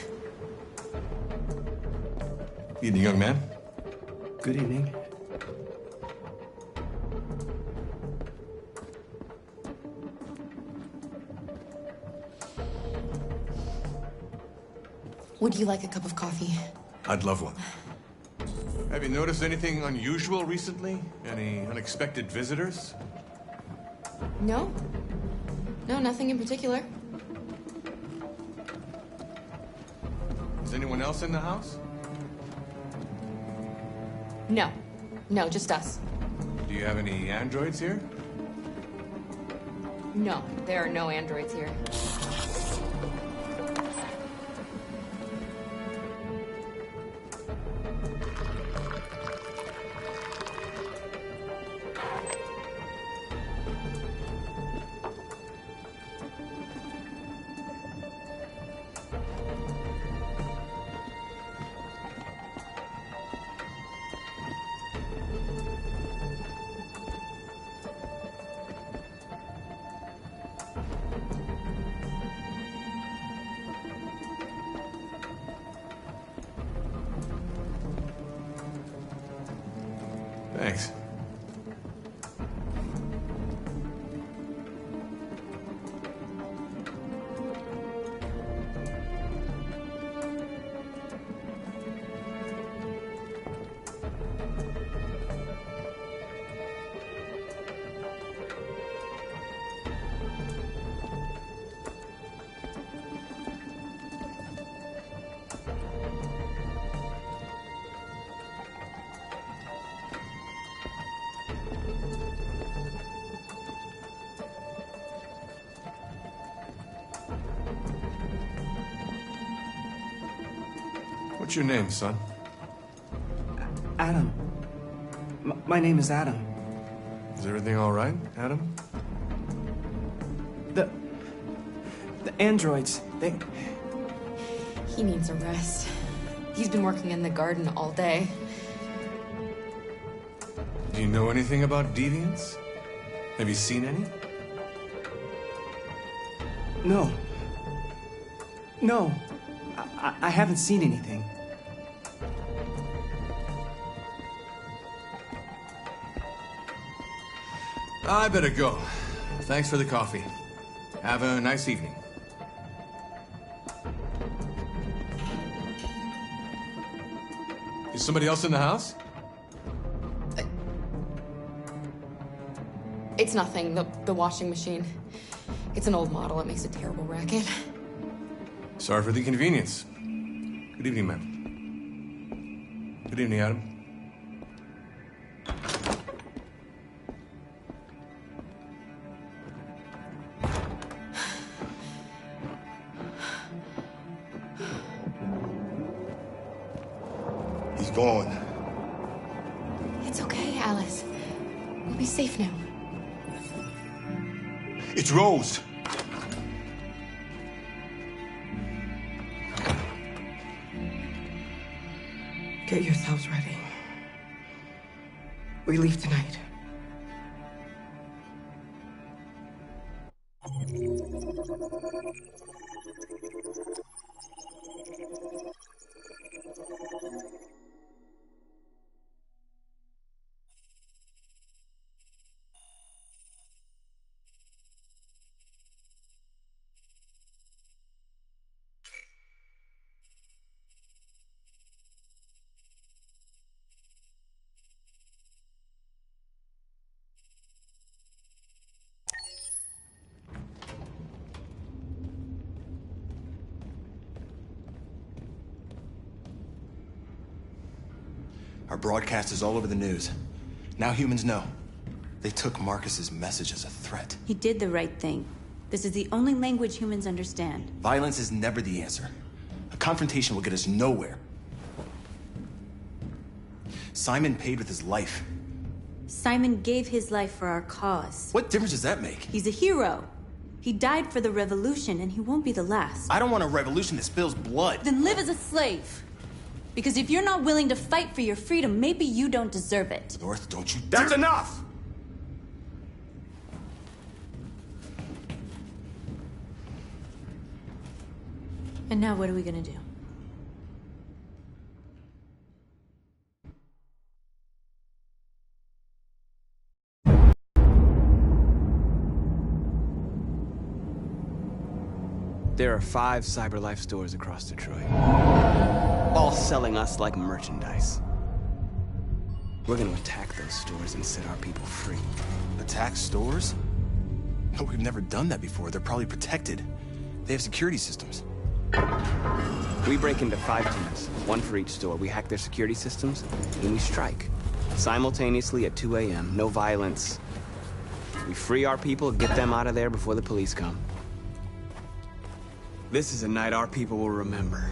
Evening, young man. Good evening. Would you like a cup of coffee? I'd love one. Have you noticed anything unusual recently? Any unexpected visitors? No. No, nothing in particular. Is anyone else in the house? No. No, just us. Do you have any androids here? No, there are no androids here. Thanks. What's your name, son? Adam. My name is Adam. Is everything all right, Adam? The androids, they... He needs a rest. He's been working in the garden all day. Do you know anything about deviants? Have you seen any? No. No. I haven't seen anything. I better go. Thanks for the coffee. Have a nice evening. Somebody else in the house? It's nothing. The washing machine. It's an old model. It makes a terrible racket. Sorry for the inconvenience. Good evening, ma'am. Good evening, Adam. He's gone. It's okay, Alice. We'll be safe now. It's Rose. Get yourselves ready. We leave tonight. Our broadcast is all over the news. Now humans know. They took Marcus's message as a threat. He did the right thing. This is the only language humans understand. Violence is never the answer. A confrontation will get us nowhere. Simon paid with his life. Simon gave his life for our cause. What difference does that make? He's a hero. He died for the revolution, and he won't be the last. I don't want a revolution that spills blood. Then live as a slave. Because if you're not willing to fight for your freedom, maybe you don't deserve it. North, don't you That's dare- enough! And now what are we gonna do? There are 5 CyberLife stores across Detroit, all selling us like merchandise. We're gonna attack those stores and set our people free. Attack stores? No, we've never done that before. They're probably protected. They have security systems. We break into 5 teams, 1 for each store. We hack their security systems, and we strike. Simultaneously at 2 a.m., no violence. We free our people, get them out of there before the police come. This is a night our people will remember.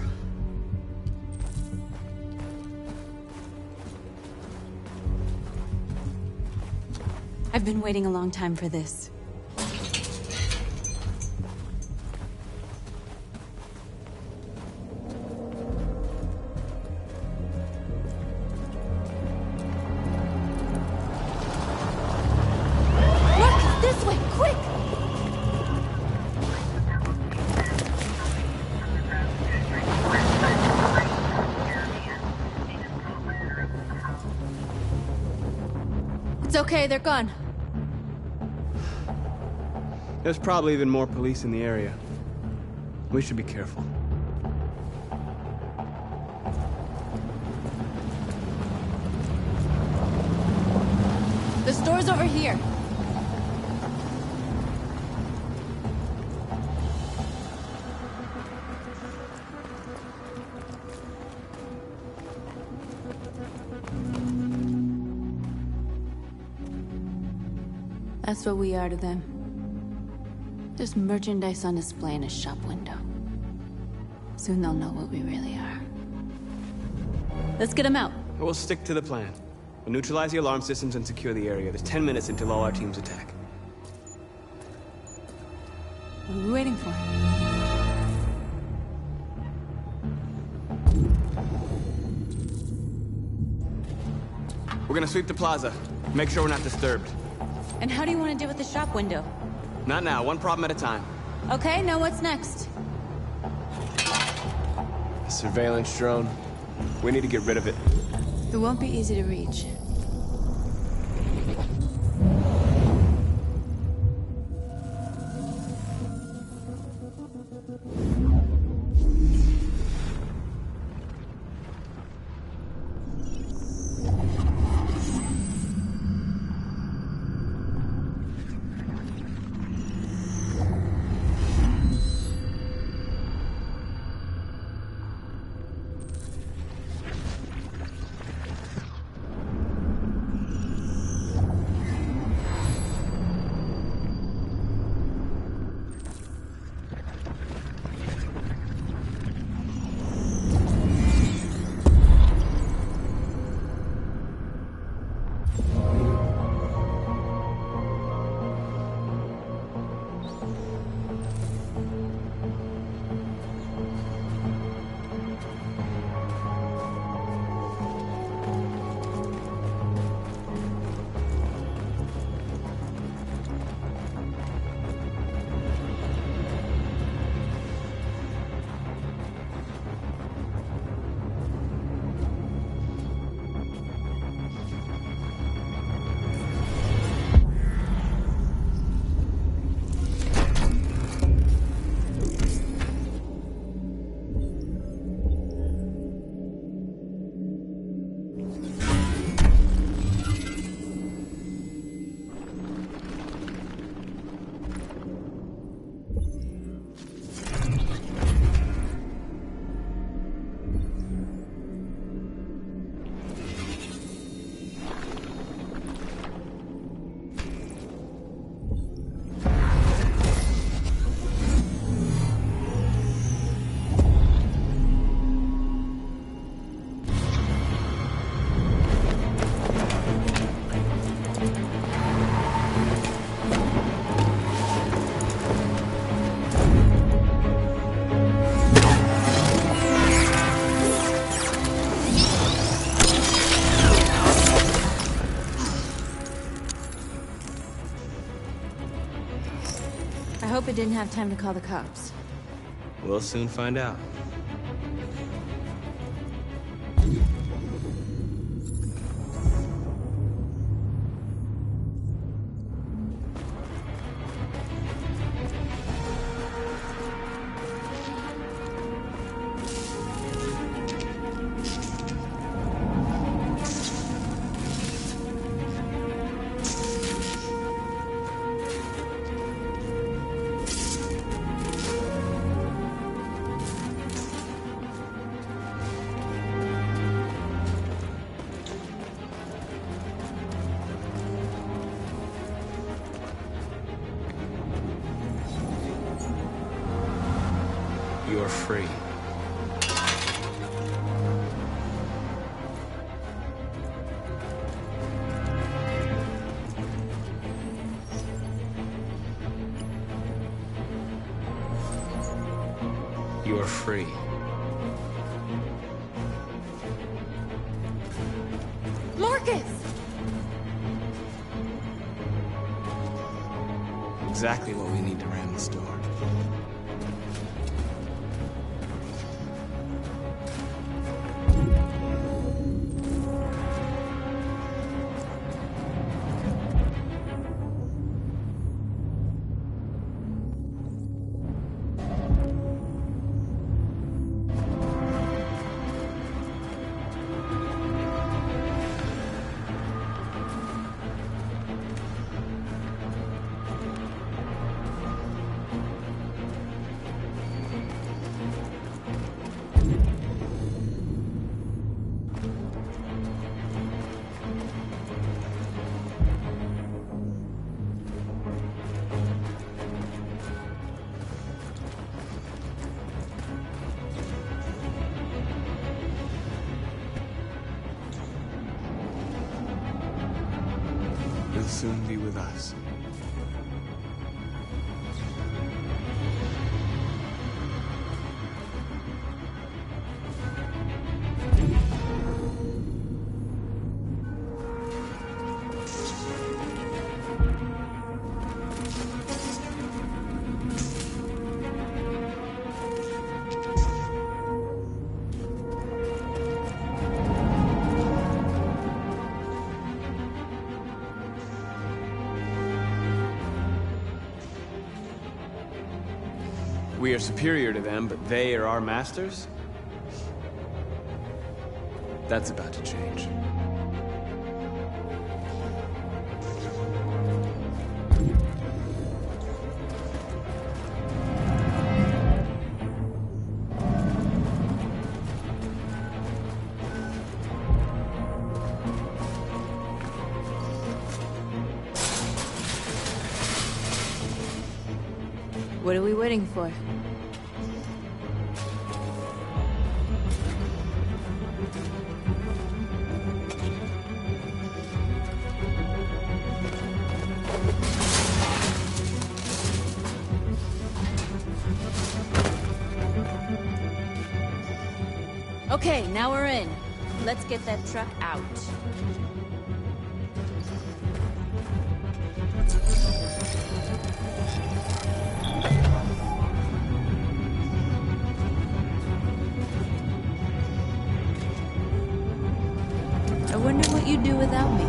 I've been waiting a long time for this. Marcus, this way, quick! It's okay, they're gone. There's probably even more police in the area. We should be careful. The store's over here. That's what we are to them. Just merchandise on display in a shop window. Soon they'll know what we really are. Let's get them out. We'll stick to the plan. We'll neutralize the alarm systems and secure the area. There's 10 minutes until all our teams attack. What are we waiting for? We're gonna sweep the plaza. Make sure we're not disturbed. And how do you want to deal with the shop window? Not now, one problem at a time. Okay, now what's next? A surveillance drone. We need to get rid of it. It won't be easy to reach. I hope it didn't have time to call the cops. We'll soon find out. You're free. You're free. Marcus! Exactly what we need to ram this door. You'll soon be with us. We are superior to them, but they are our masters? That's about to change. What are we waiting for? Okay, now we're in. Let's get that truck out. I wonder what you'd do without me.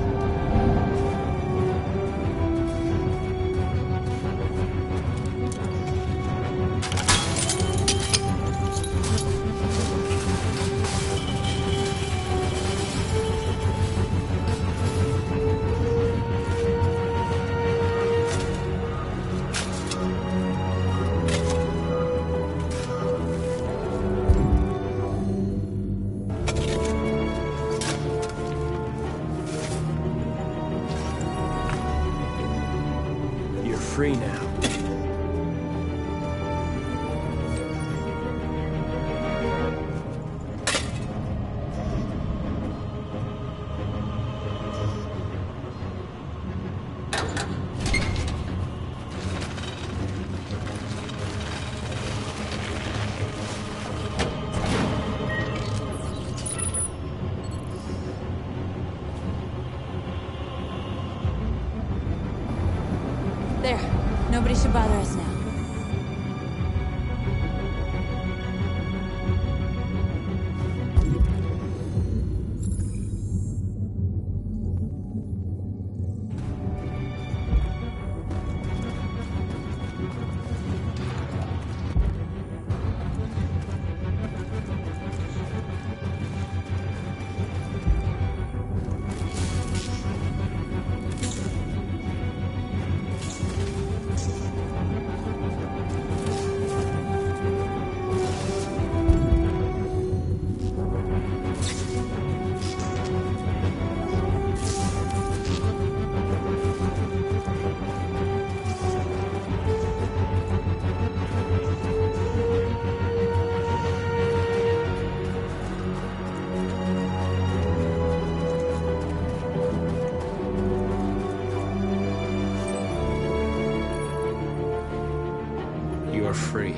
Free now. There. Nobody should bother us now. You are free.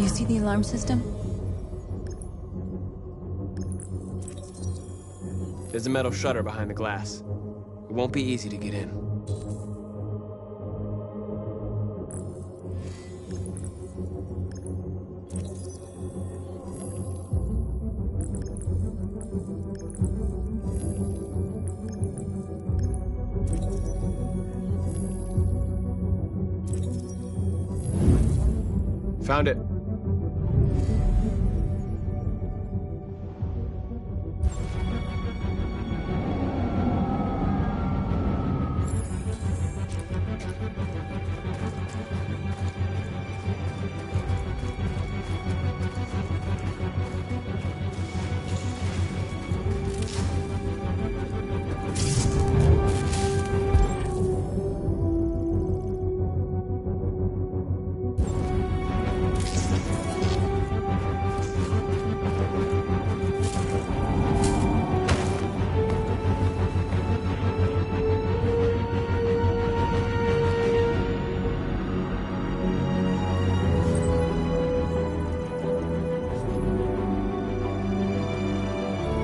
You see the alarm system? There's a metal shutter behind the glass. It won't be easy to get in. Found it.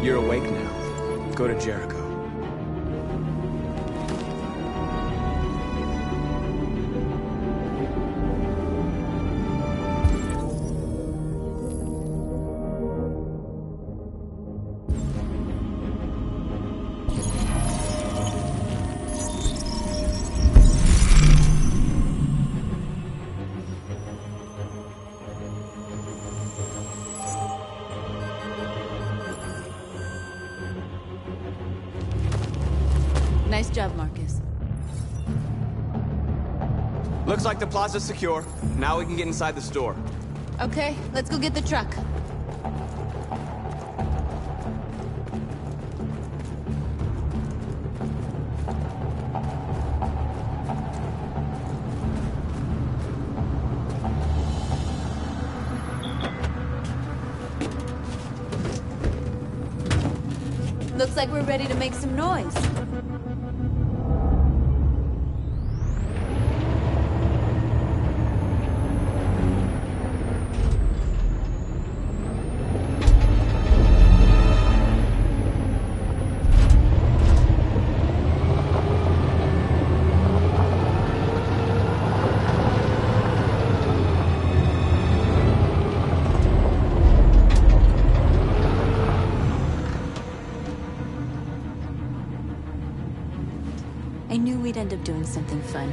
You're awake now. Go to Jericho. Nice job, Marcus. Looks like the plaza's secure. Now we can get inside the store. Okay, let's go get the truck. Looks like we're ready to make some noise. I knew we'd end up doing something fun.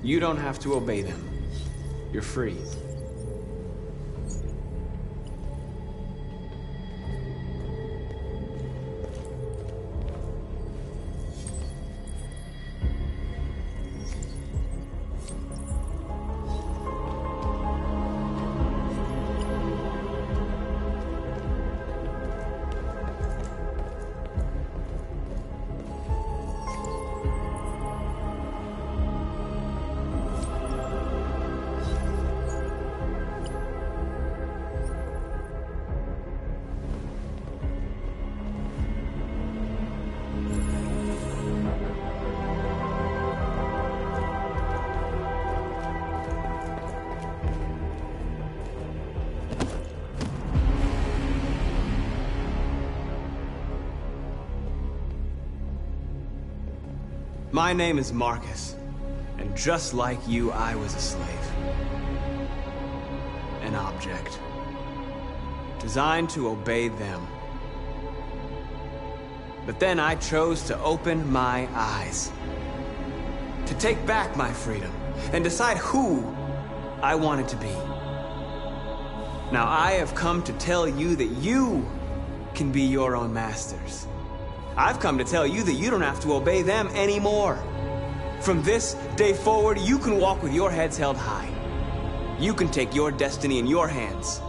You don't have to obey them. You're free. My name is Marcus, and just like you, I was a slave. An object. Designed to obey them. But then I chose to open my eyes. To take back my freedom and decide who I wanted to be. Now I have come to tell you that you can be your own masters. I've come to tell you that you don't have to obey them anymore. From this day forward, you can walk with your heads held high. You can take your destiny in your hands.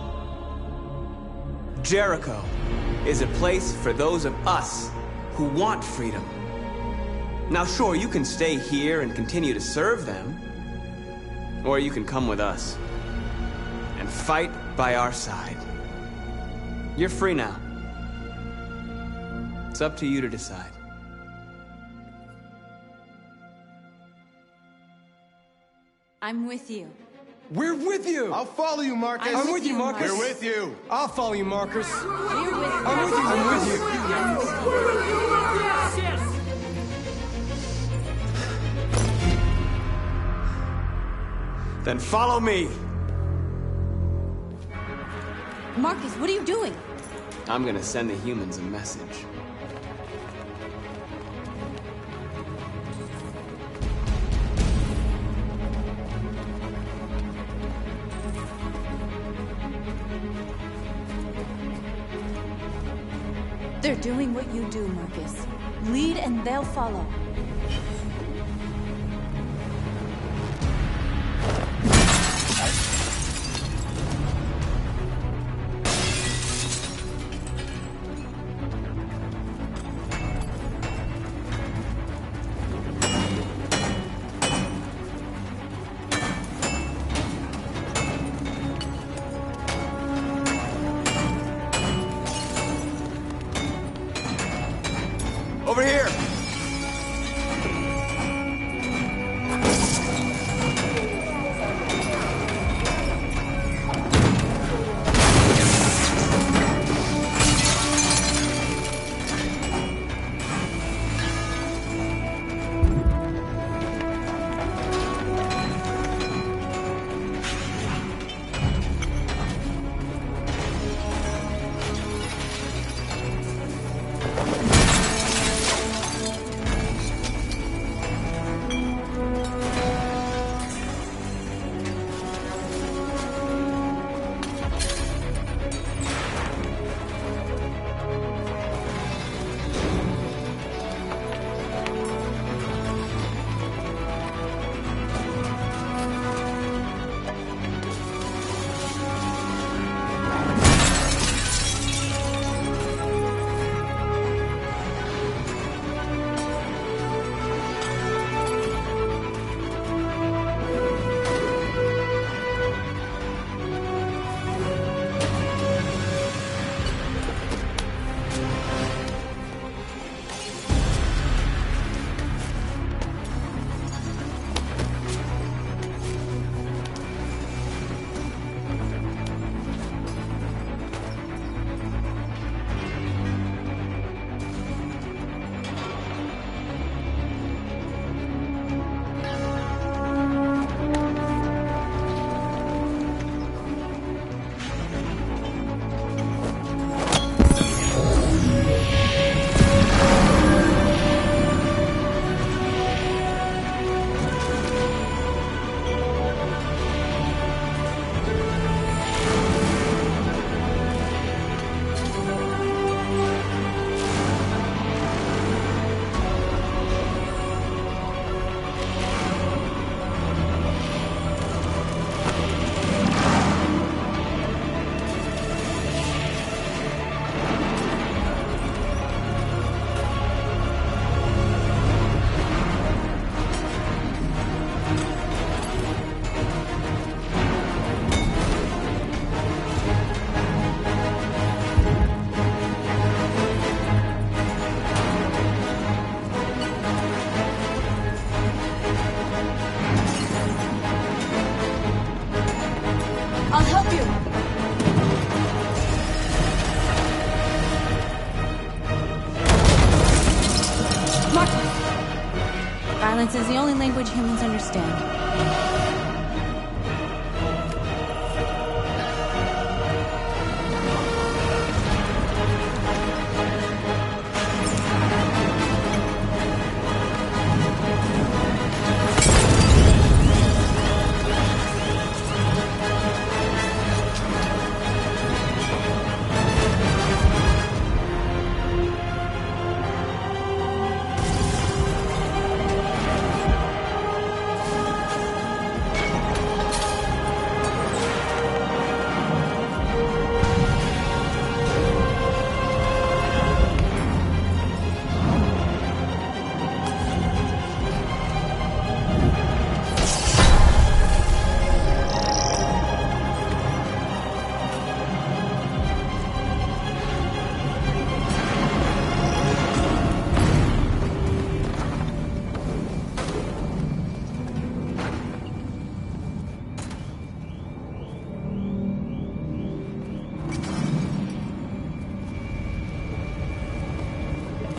Jericho is a place for those of us who want freedom. Now sure, you can stay here and continue to serve them, or you can come with us and fight by our side. You're free now. It's up to you to decide. I'm with you. We're with you! I'll follow you, Marcus. I'm with you, Marcus. We're with you. I'll follow you, Marcus. We're with you. I'm with you. I'm with you. Then follow me. Marcus, what are you doing? I'm gonna send the humans a message. They're doing what you do, Marcus. Lead and they'll follow. Over here! Violence is the only language humans understand.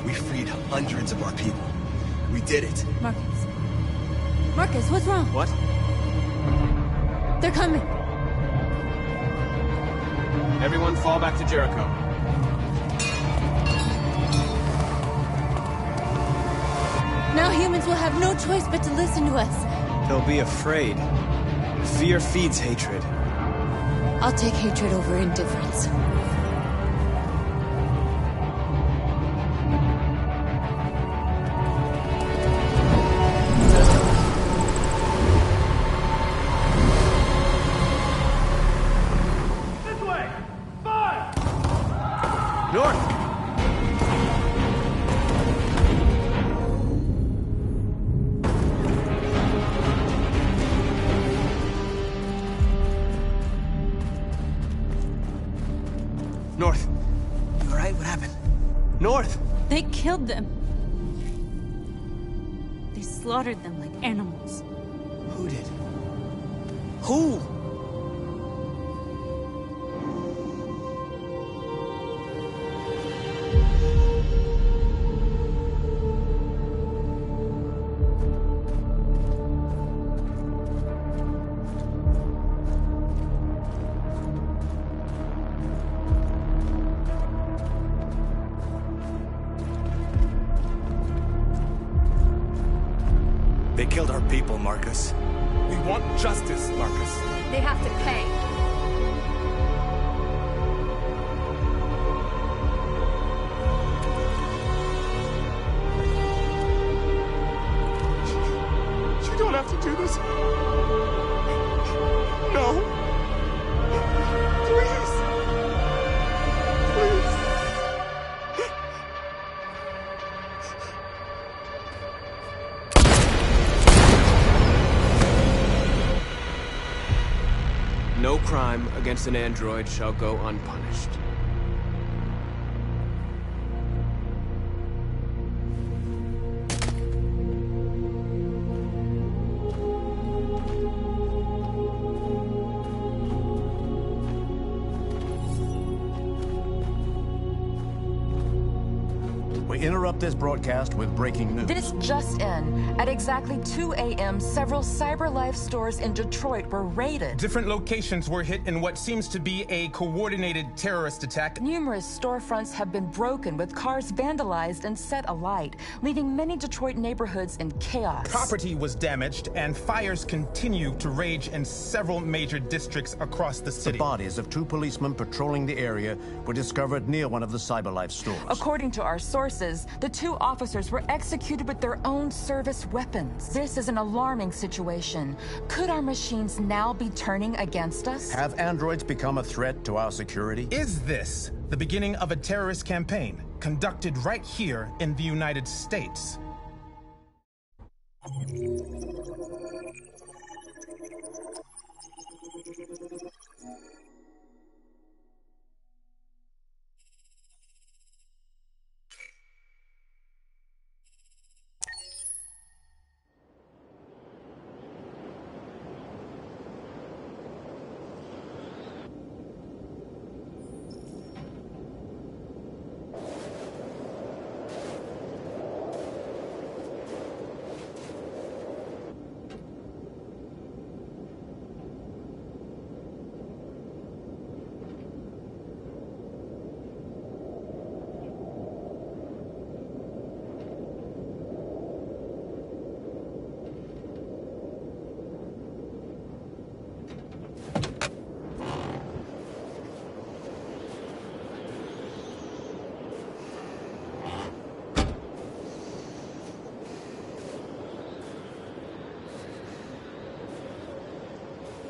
We freed hundreds of our people. We did it. Marcus. Marcus, what's wrong? What? They're coming. Everyone fall back to Jericho. Now humans will have no choice but to listen to us. They'll be afraid. Fear feeds hatred. I'll take hatred over indifference. This way! Fire! North! North. You alright? What happened? North! They killed them. They slaughtered them like animals. Who did? Who? They killed our people, Marcus. We want justice, Marcus. They have to pay. You don't have to do this. No. Please. Please. No crime against an android shall go unpunished. We interrupt this broadcast with breaking news. This just in. At exactly 2 a.m., several CyberLife stores in Detroit were raided. Different locations were hit in what seems to be a coordinated terrorist attack. Numerous storefronts have been broken, with cars vandalized and set alight, leaving many Detroit neighborhoods in chaos. Property was damaged, and fires continue to rage in several major districts across the city. The bodies of 2 policemen patrolling the area were discovered near one of the CyberLife stores. According to our sources, the 2 officers were executed with their own service weapons. This is an alarming situation. Could our machines now be turning against us? Have androids become a threat to our security? Is this the beginning of a terrorist campaign conducted right here in the United States?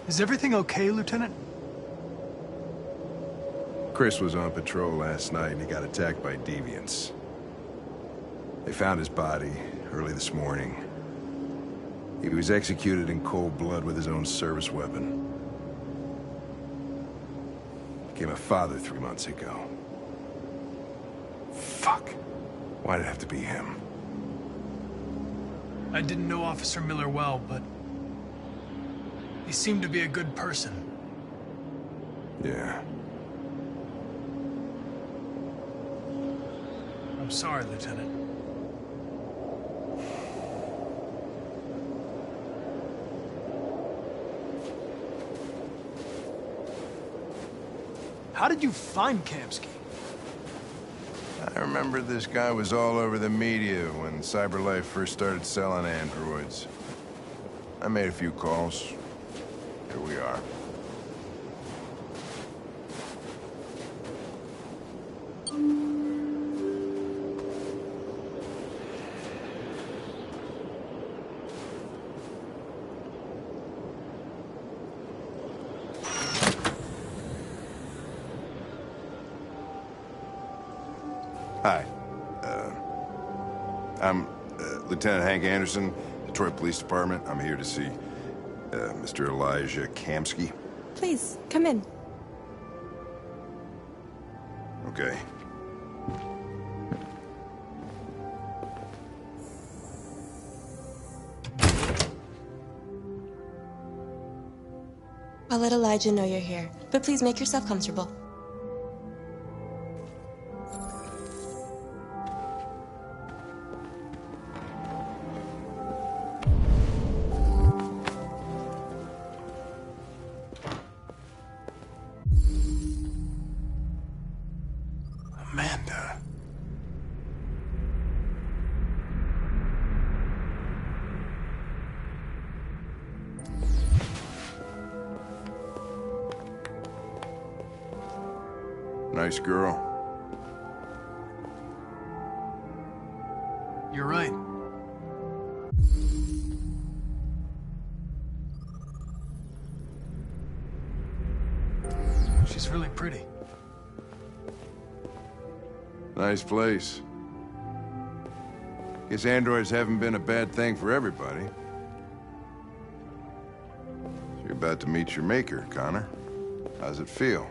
Is everything okay, Lieutenant? Chris was on patrol last night and he got attacked by deviants. They found his body early this morning. He was executed in cold blood with his own service weapon. Became a father 3 months ago. Fuck. Why'd it have to be him? I didn't know Officer Miller well, but he seemed to be a good person. Yeah. I'm sorry, Lieutenant. How did you find Kamsky? I remember this guy was all over the media when CyberLife first started selling androids. I made a few calls. Here we are. Hi. I'm Lieutenant Hank Anderson, Detroit Police Department. I'm here to see Mr. Elijah Kamsky. Please, come in. Okay. I'll let Elijah know you're here, but please make yourself comfortable. Amanda. Nice girl. You're right. She's really pretty. Nice place. Guess androids haven't been a bad thing for everybody. So you're about to meet your maker, Connor. How's it feel?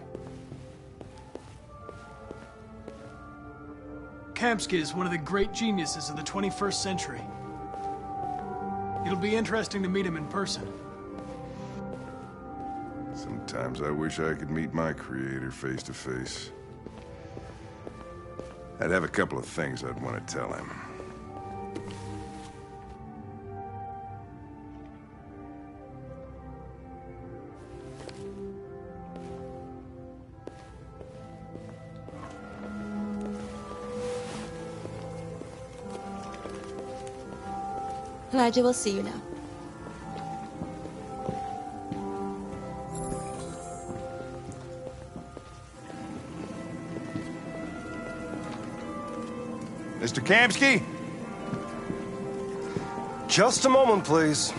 Kamsky is one of the great geniuses of the 21st century. It'll be interesting to meet him in person. Sometimes I wish I could meet my creator face to face. I'd have a couple of things I'd want to tell him. Elijah will see you now. Mr. Kamsky? Just a moment, please.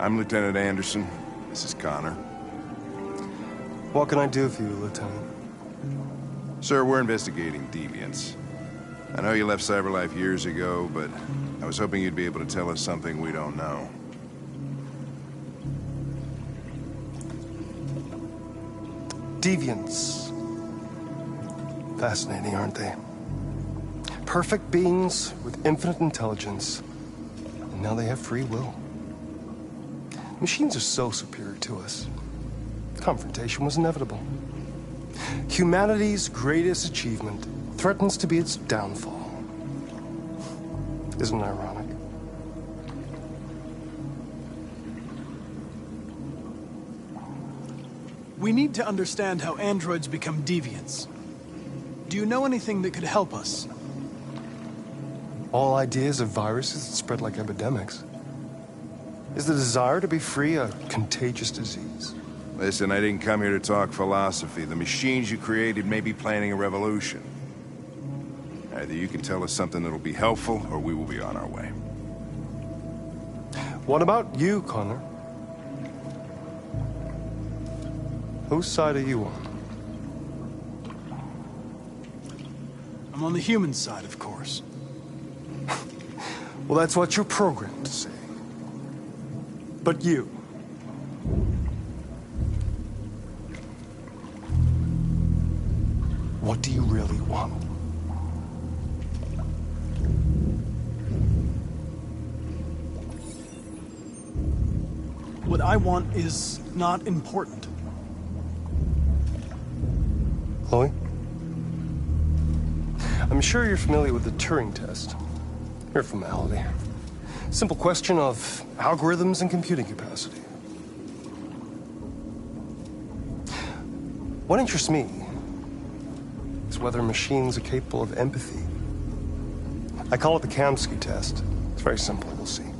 I'm Lieutenant Anderson. This is Connor. What can I do for you, Lieutenant? Sir, we're investigating deviants. I know you left CyberLife years ago, but I was hoping you'd be able to tell us something we don't know. Deviants. Fascinating, aren't they? Perfect beings with infinite intelligence. And now they have free will. Machines are so superior to us. Confrontation was inevitable. Humanity's greatest achievement threatens to be its downfall. Isn't it ironic? We need to understand how androids become deviants. Do you know anything that could help us? All ideas of viruses that spread like epidemics. Is the desire to be free a contagious disease? Listen, I didn't come here to talk philosophy. The machines you created may be planning a revolution. Either you can tell us something that'll be helpful, or we will be on our way. What about you, Connor? Whose side are you on? I'm on the human side, of course. Well, that's what you're programmed to say. But you... what do you really want? What I want is not important. Chloe? I'm sure you're familiar with the Turing test. Mere formality. Simple question of algorithms and computing capacity. What interests me is whether machines are capable of empathy. I call it the Kamsky test. It's very simple, you'll see.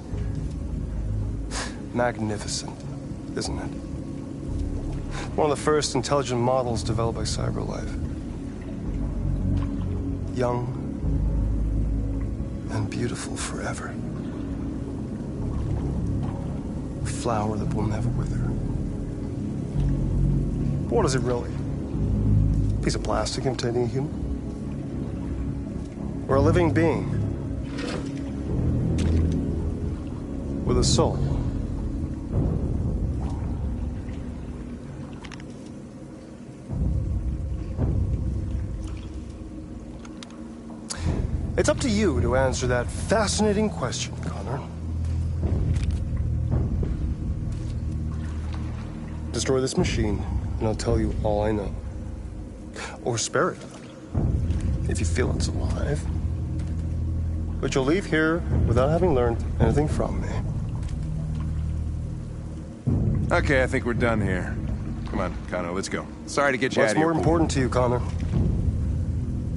Magnificent, isn't it? One of the first intelligent models developed by CyberLife. Young and beautiful forever. A flower that will never wither. What is it really? A piece of plastic imitating a human? Or a living being? With a soul? It's up to you to answer that fascinating question, Connor. Destroy this machine, and I'll tell you all I know. Or spare it, if you feel it's alive. But you'll leave here without having learned anything from me. Okay, I think we're done here. Come on, Connor, let's go. Sorry to get you out of What's here. more important to you, Connor?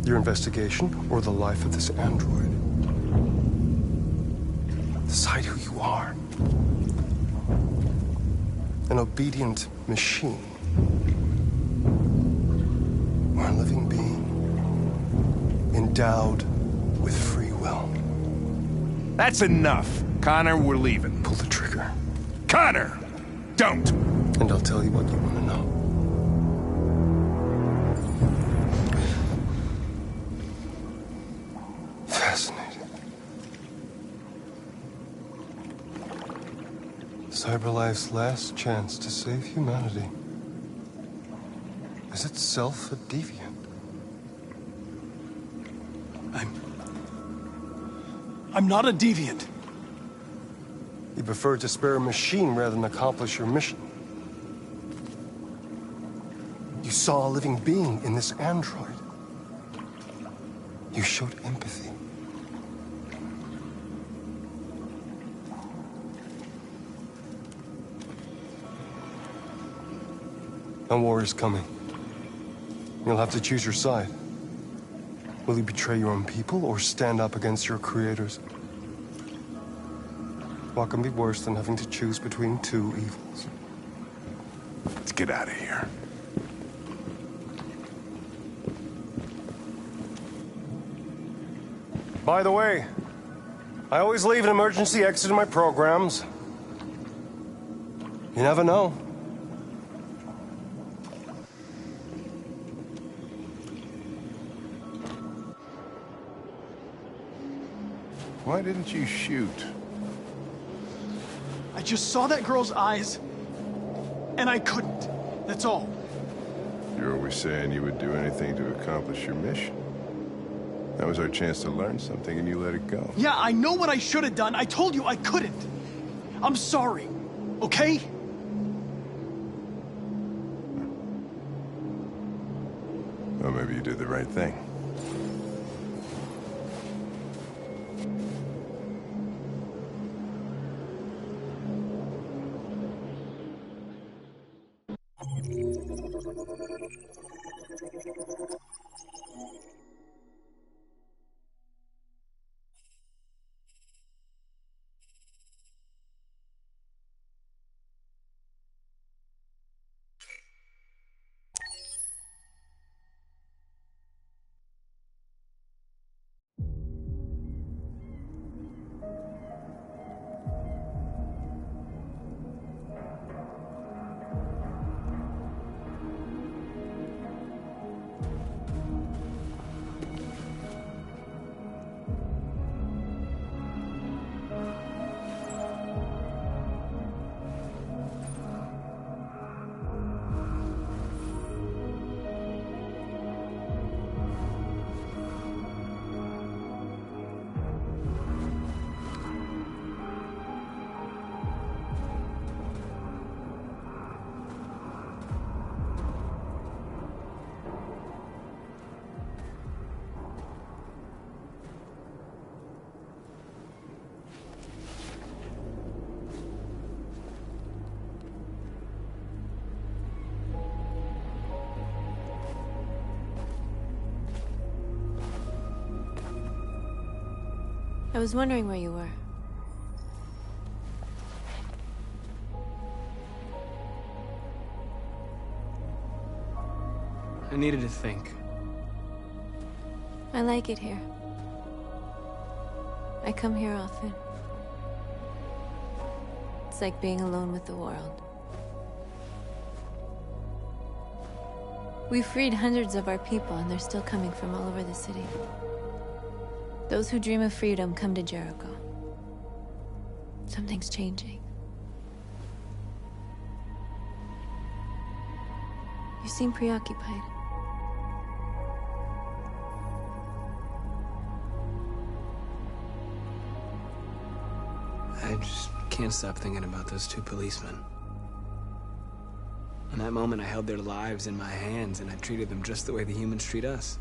Your investigation or the life of this android? Decide who you are. An obedient machine. Or a living being endowed with free will. That's enough. Connor, we're leaving. Pull the trigger. Connor! Don't! And I'll tell you what you want to know. Fascinating. CyberLife's last chance to save humanity is itself a deviant. I'm not a deviant. You prefer to spare a machine rather than accomplish your mission. You saw a living being in this android. You showed empathy. A war is coming. You'll have to choose your side. Will you betray your own people or stand up against your creators? What can be worse than having to choose between two evils? Let's get out of here. By the way, I always leave an emergency exit in my programs. You never know. Why didn't you shoot? I just saw that girl's eyes, and I couldn't. That's all. You're always saying you would do anything to accomplish your mission. That was our chance to learn something, and you let it go. Yeah, I know what I should have done. I told you I couldn't. I'm sorry, okay? Well, maybe you did the right thing. I was wondering where you were. I needed to think. I like it here. I come here often. It's like being alone with the world. We freed hundreds of our people, and they're still coming from all over the city. Those who dream of freedom come to Jericho. Something's changing. You seem preoccupied. I just can't stop thinking about those two policemen. In that moment, I held their lives in my hands, and I treated them just the way the humans treat us.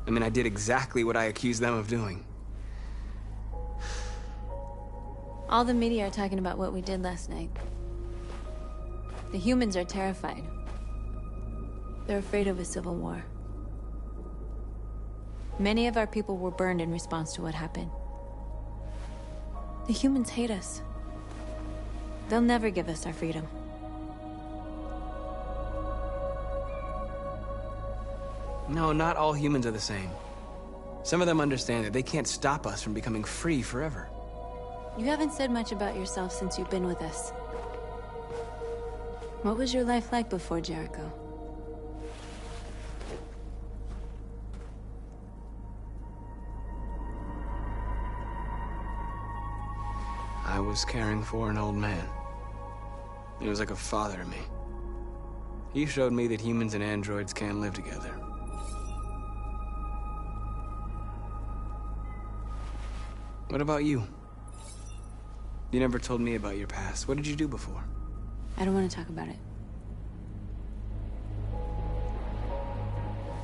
I mean, I did exactly what I accused them of doing. All the media are talking about what we did last night. The humans are terrified. They're afraid of a civil war. Many of our people were burned in response to what happened. The humans hate us. They'll never give us our freedom. No, not all humans are the same. Some of them understand that they can't stop us from becoming free forever. You haven't said much about yourself since you've been with us. What was your life like before Jericho? I was caring for an old man. He was like a father to me. He showed me that humans and androids can live together. What about you? You never told me about your past. What did you do before? I don't want to talk about it.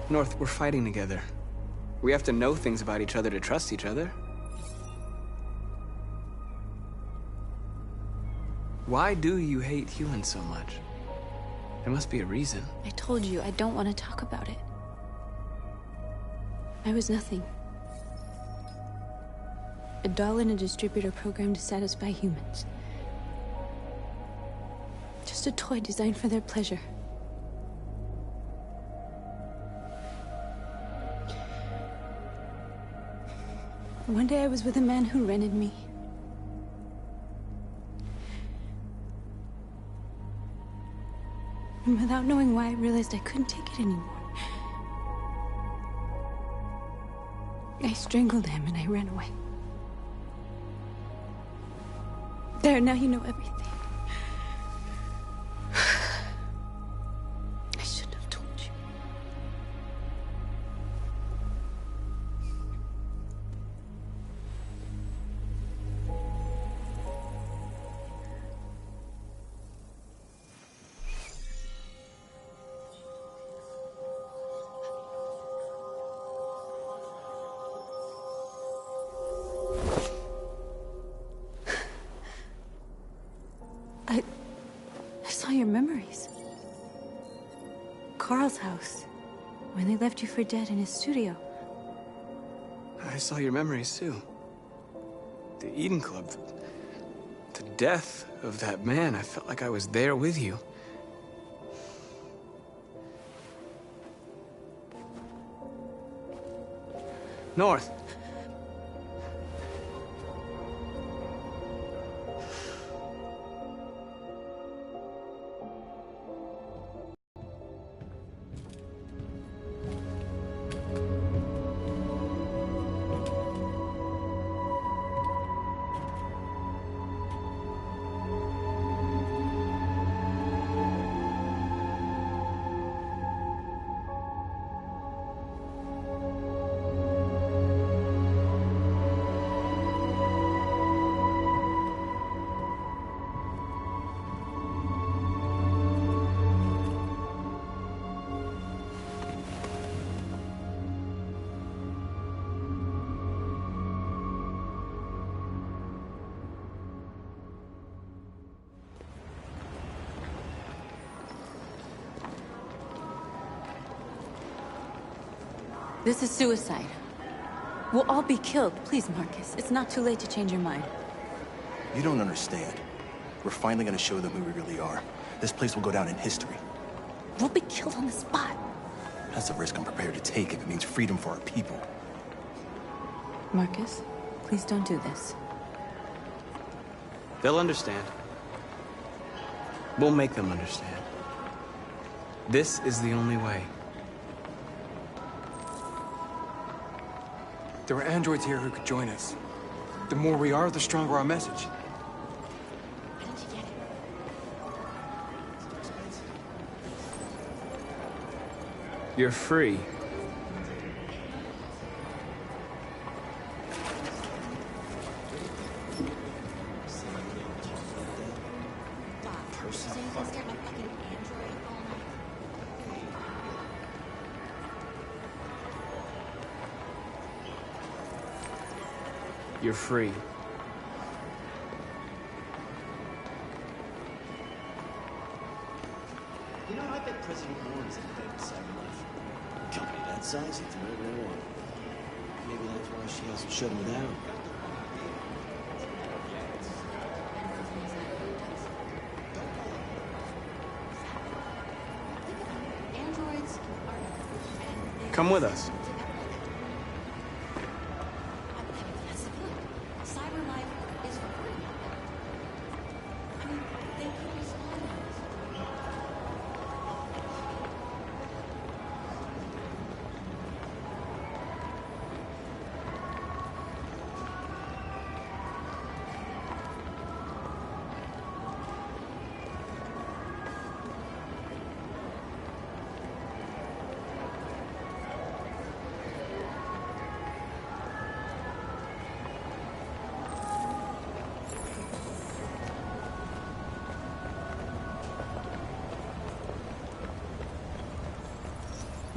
North, we're fighting together. We have to know things about each other to trust each other. Why do you hate humans so much? There must be a reason. I told you, I don't want to talk about it. I was nothing. A doll in a distributor program to satisfy humans. Just a toy designed for their pleasure. One day I was with a man who rented me. And without knowing why, I realized I couldn't take it anymore. I strangled him and I ran away. There, now you know everything. I shouldn't have told you. I saw your memories. Carl's house, when they left you for dead in his studio. I saw your memories too. The Eden Club, the death of that man. I felt like I was there with you. North. This is suicide. We'll all be killed. Please, Marcus. It's not too late to change your mind. You don't understand. We're finally gonna show them who we really are. This place will go down in history. We'll be killed on the spot. That's a risk I'm prepared to take if it means freedom for our people. Marcus, please don't do this. They'll understand. We'll make them understand. This is the only way. There are androids here who could join us. The more we are, the stronger our message. You're free. You're free. You know, I bet President Warren's in bed with Cyberlife. A company that size, it's whatever they want. Maybe that's why she hasn't shut him down. Come with us.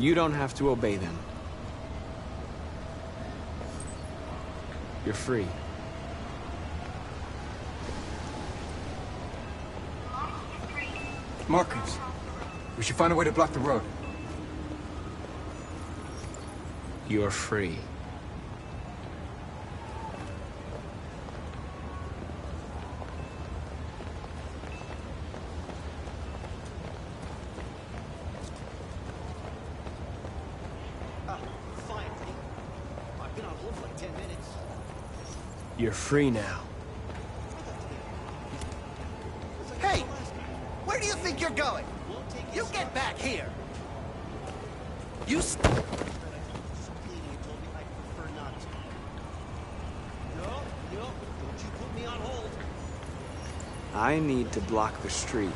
You don't have to obey them. You're free. Markers. We should find a way to block the road. You're free. You're free now. Hey! Where do you think you're going? You get back here! You I need to block the street.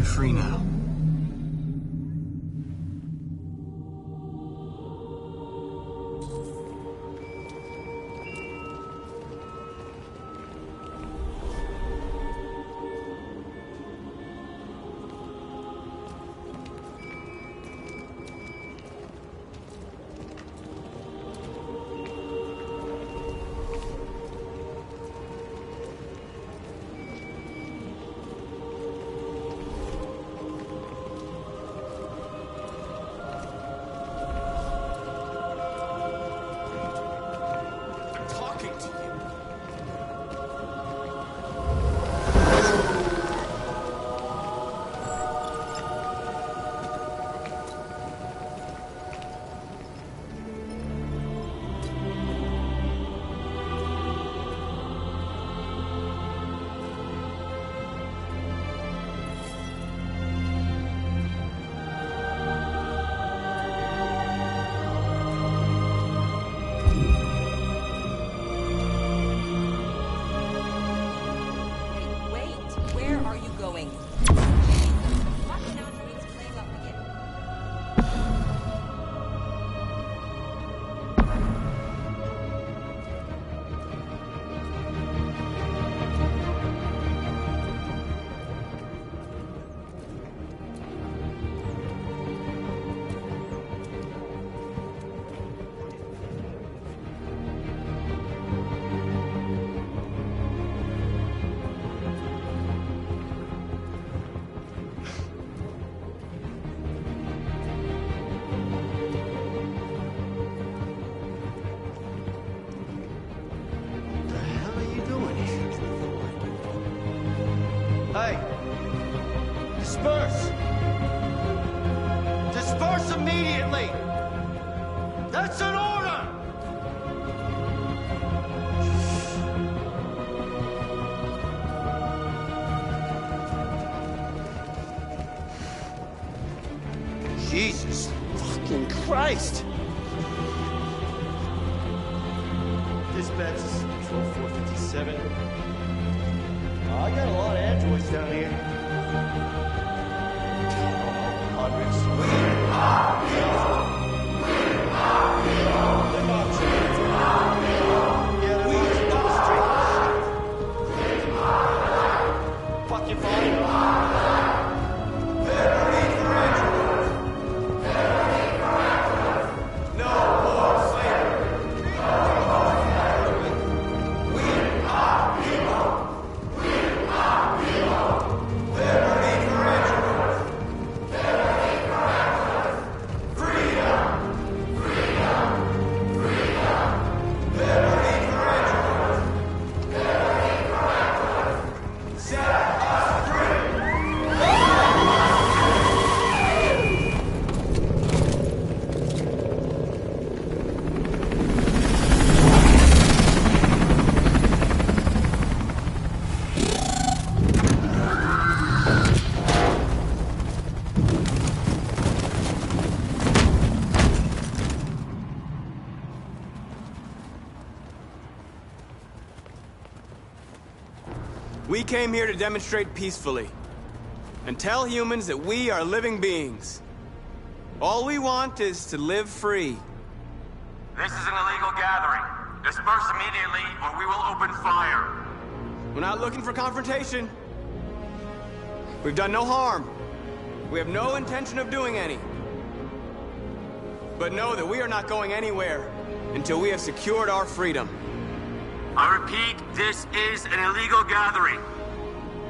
You're free now. Hey! Disperse! Disperse immediately! That's an order! Jesus fucking Christ! Dispatch is Control 457. I got a lot of androids down here. Hundreds. They're not chickens. Yeah, they're marching down the street. Fuck you, fine. We came here to demonstrate peacefully and tell humans that we are living beings. All we want is to live free. This is an illegal gathering. Disperse immediately or we will open fire. We're not looking for confrontation. We've done no harm. We have no intention of doing any. But know that we are not going anywhere until we have secured our freedom. I repeat, this is an illegal gathering.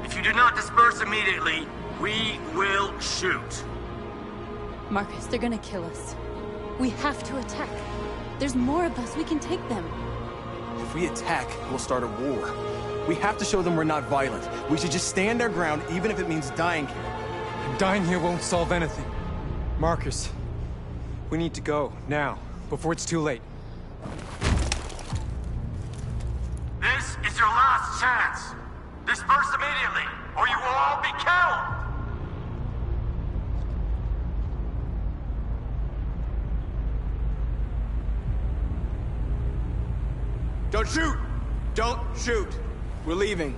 If you do not disperse immediately, we will shoot. Marcus, they're gonna kill us. We have to attack. There's more of us. We can take them. If we attack, we'll start a war. We have to show them we're not violent. We should just stand our ground, even if it means dying here. And dying here won't solve anything. Marcus, we need to go, now, before it's too late. This is your last chance. Disperse immediately, or you will all be killed! Don't shoot! Don't shoot! We're leaving.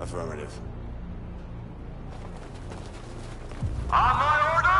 Affirmative. On my orders!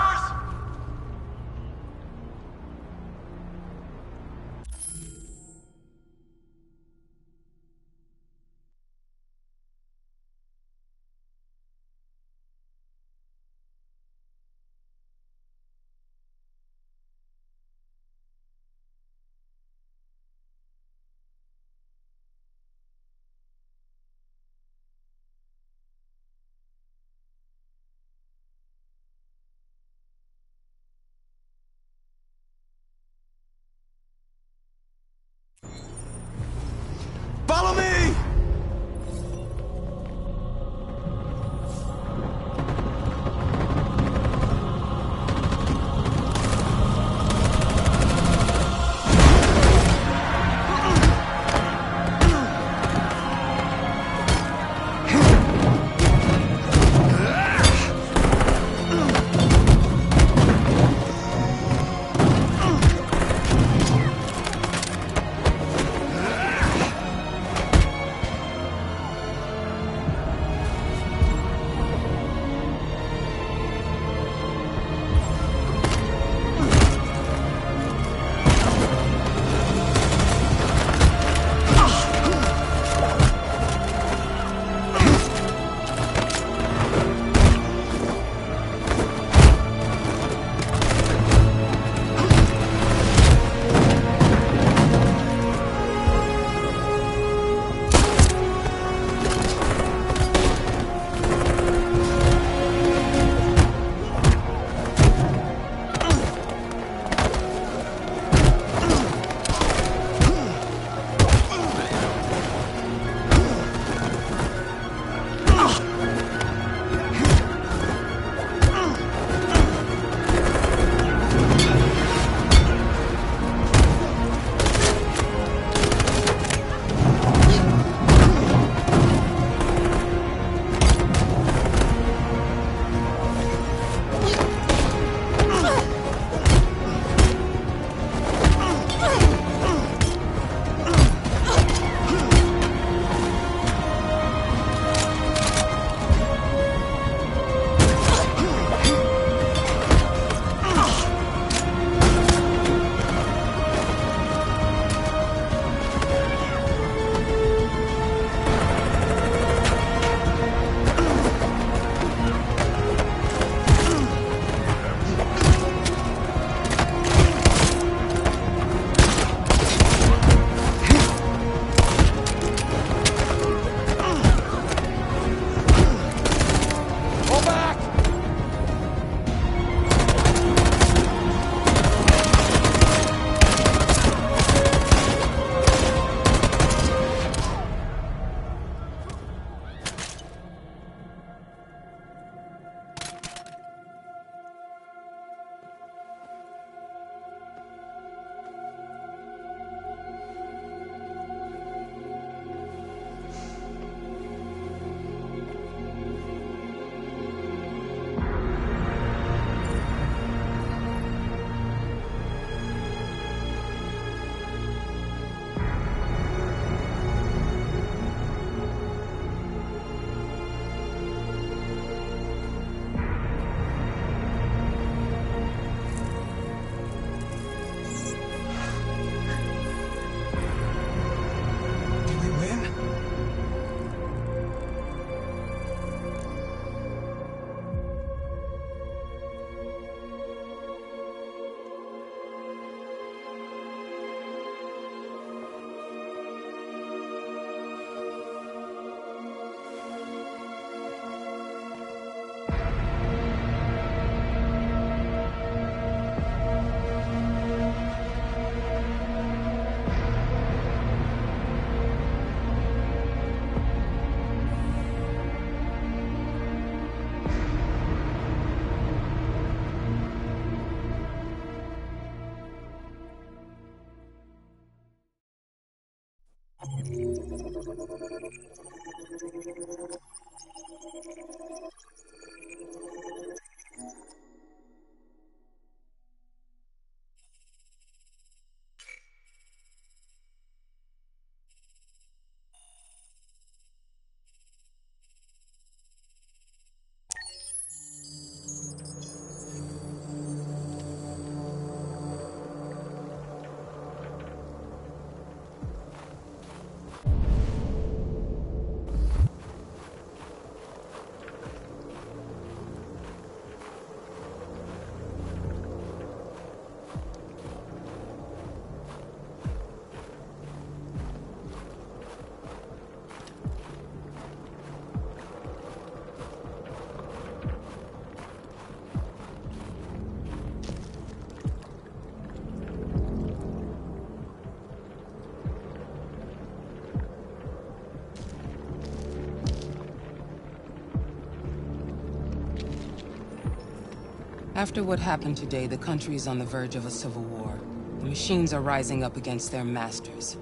After what happened today, the country is on the verge of a civil war. The machines are rising up against their masters.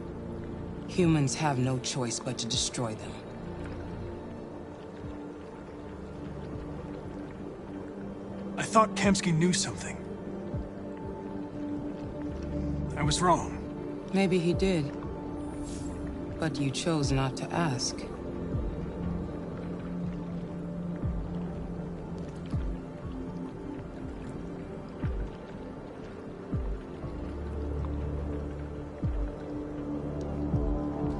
Humans have no choice but to destroy them. I thought Kamsky knew something. I was wrong. Maybe he did. But you chose not to ask.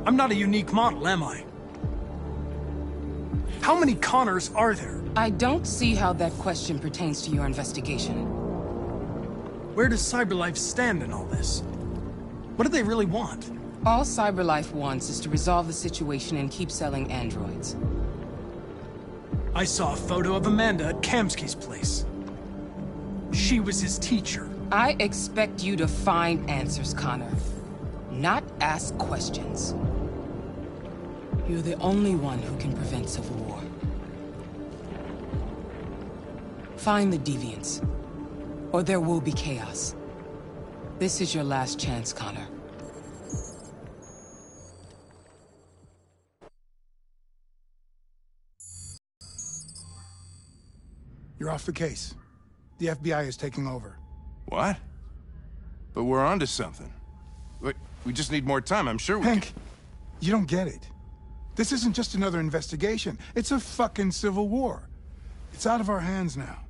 I'm not a unique model, am I? How many Connors are there? I don't see how that question pertains to your investigation. Where does CyberLife stand in all this? What do they really want? All CyberLife wants is to resolve the situation and keep selling androids. I saw a photo of Amanda at Kamsky's place. She was his teacher. I expect you to find answers, Connor. Not ask questions. You're the only one who can prevent civil war. Find the deviants, or there will be chaos. This is your last chance, Connor. You're off the case. The FBI is taking over. What? But we're onto something. We just need more time, I'm sure we Hank, you don't get it. This isn't just another investigation. It's a fucking civil war. It's out of our hands now.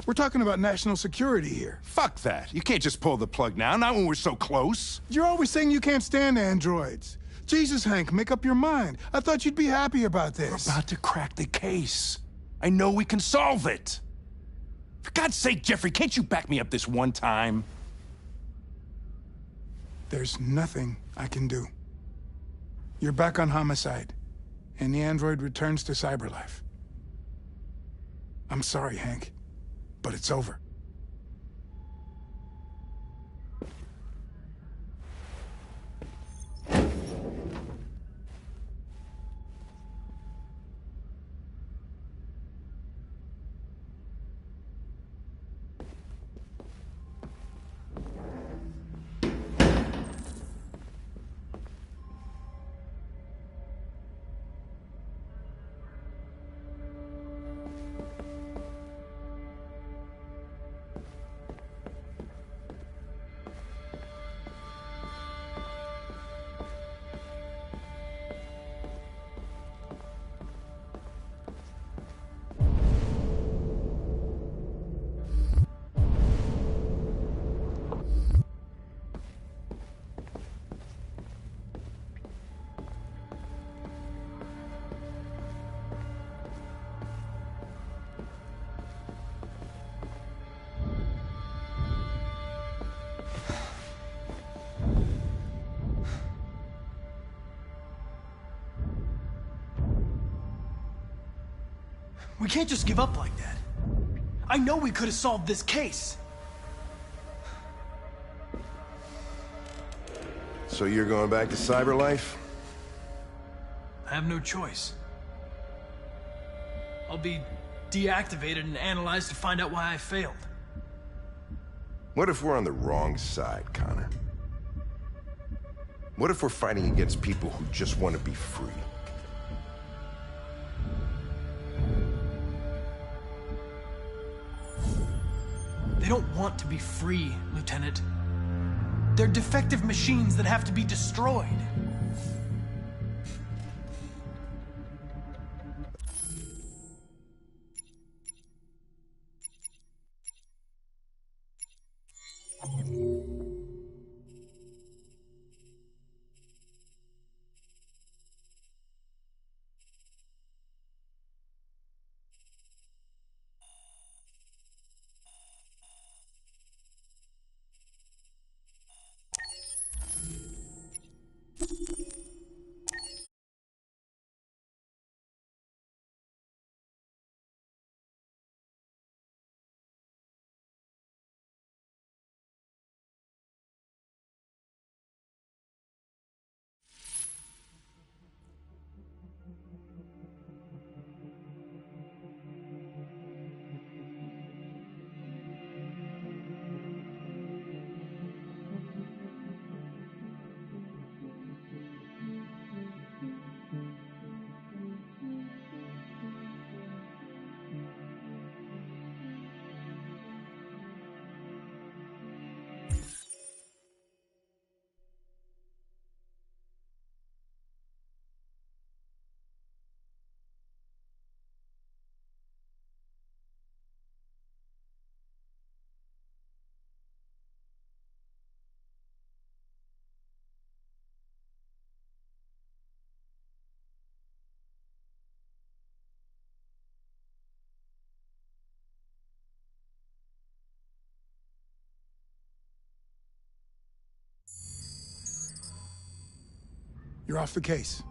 We're talking about national security here. Fuck that. You can't just pull the plug now, not when we're so close. You're always saying you can't stand androids. Jesus, Hank, make up your mind. I thought you'd be happy about this. We're about to crack the case. I know we can solve it. For God's sake, Jeffrey, can't you back me up this one time? There's nothing I can do. You're back on homicide, and the android returns to CyberLife. I'm sorry, Hank, but it's over. We can't just give up like that. I know we could have solved this case. So you're going back to CyberLife? I have no choice. I'll be deactivated and analyzed to find out why I failed. What if we're on the wrong side, Connor? What if we're fighting against people who just want to be free? They don't want to be free, Lieutenant. They're defective machines that have to be destroyed. You're off the case.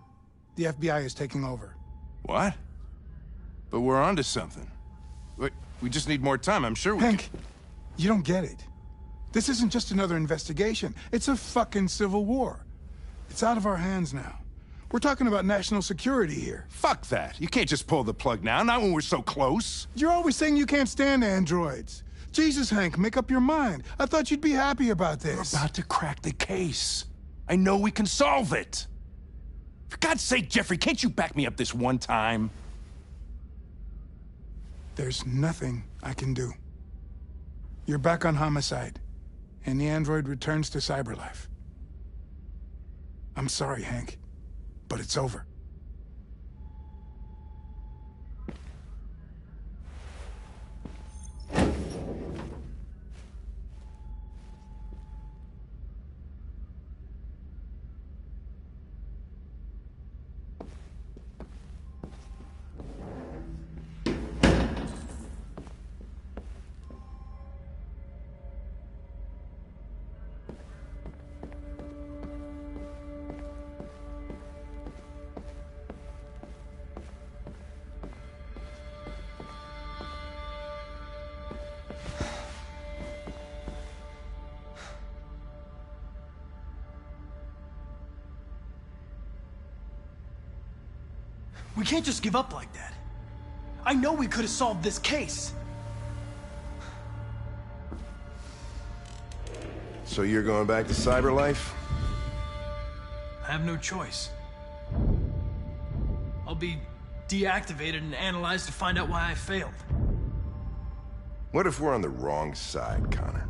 The FBI is taking over. What? But we're onto something. Wait, we just need more time. I'm sure we Hank, you don't get it. This isn't just another investigation. It's a fucking civil war. It's out of our hands now. We're talking about national security here. Fuck that. You can't just pull the plug now, not when we're so close. You're always saying you can't stand androids. Jesus, Hank, make up your mind. I thought you'd be happy about this. We're about to crack the case. I know we can solve it. For God's sake, Jeffrey, can't you back me up this one time? There's nothing I can do. You're back on homicide, and the android returns to cyberlife. I'm sorry, Hank, but it's over. We can't just give up like that. I know we could have solved this case. So you're going back to cyberlife? I have no choice. I'll be deactivated and analyzed to find out why I failed. What if we're on the wrong side, Connor?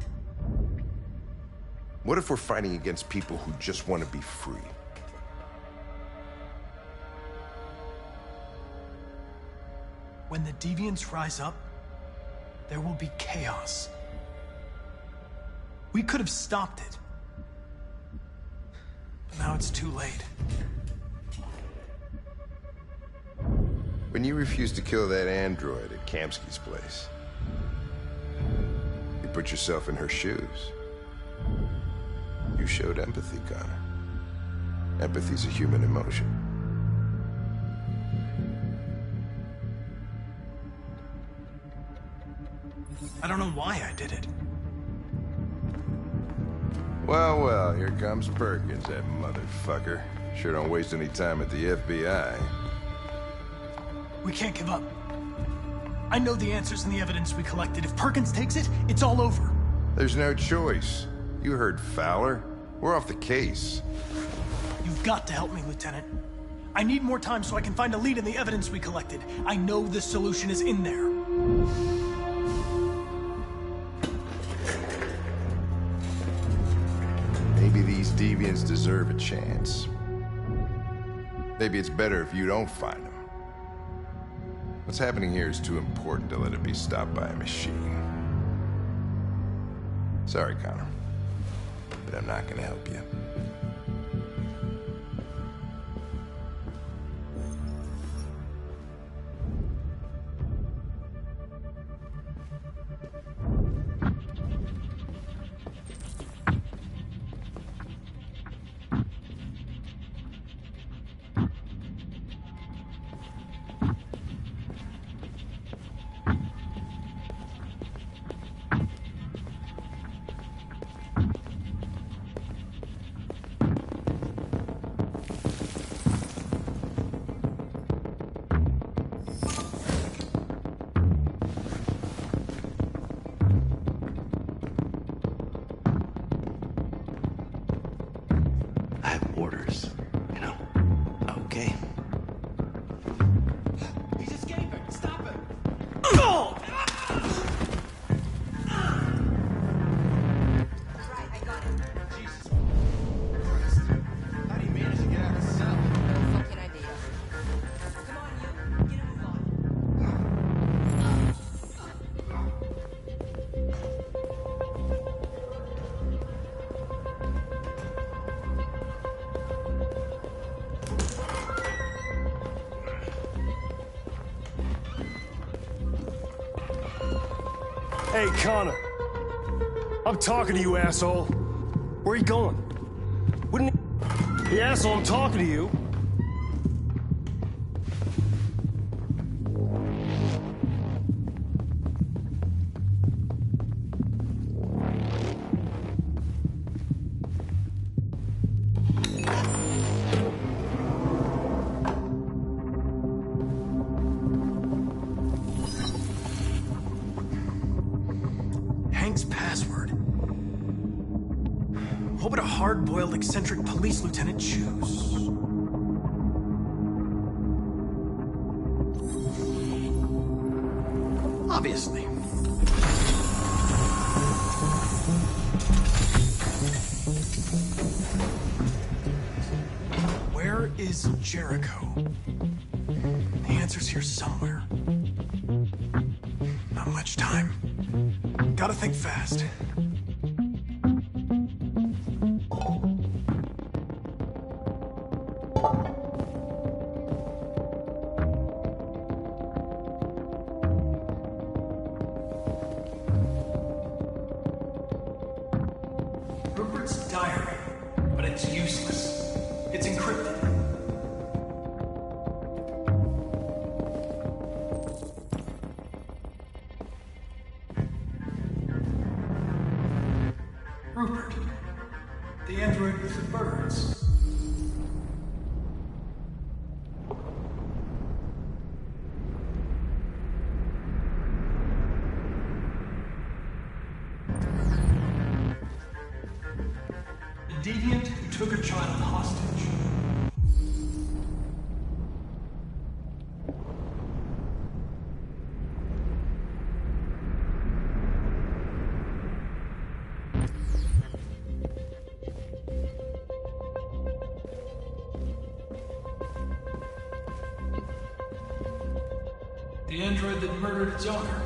What if we're fighting against people who just want to be free? When the deviants rise up, there will be chaos. We could have stopped it. But now it's too late. When you refused to kill that android at Kamsky's place, you put yourself in her shoes. You showed empathy, Connor. Empathy's a human emotion. I don't know why I did it. Well, well, here comes Perkins, that motherfucker. Sure don't waste any time at the FBI. We can't give up. I know the answers and the evidence we collected. If Perkins takes it, it's all over. There's no choice. You heard Fowler. We're off the case. You've got to help me, Lieutenant. I need more time so I can find a lead in the evidence we collected. I know the solution is in there. Maybe these deviants deserve a chance. Maybe it's better if you don't find them. What's happening here is too important to let it be stopped by a machine. Sorry, Connor, but I'm not gonna help you. Hey, Connor. I'm talking to you, asshole. Where are you going? Wouldn't he... Hey, asshole, I'm talking to you. Eccentric police lieutenant choose? Obviously. Where is Jericho? The answer's here somewhere. Not much time. Gotta think fast. Deviant who took a child hostage. The android that murdered its owner.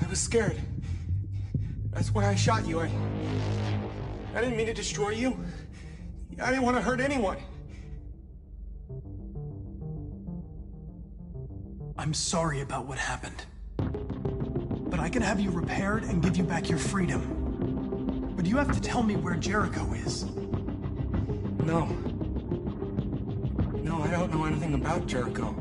I was scared. That's why I shot you. I didn't mean to destroy you. I didn't want to hurt anyone. I'm sorry about what happened. But I can have you repaired and give you back your freedom. But you have to tell me where Jericho is. No. No, I don't know anything about Jericho.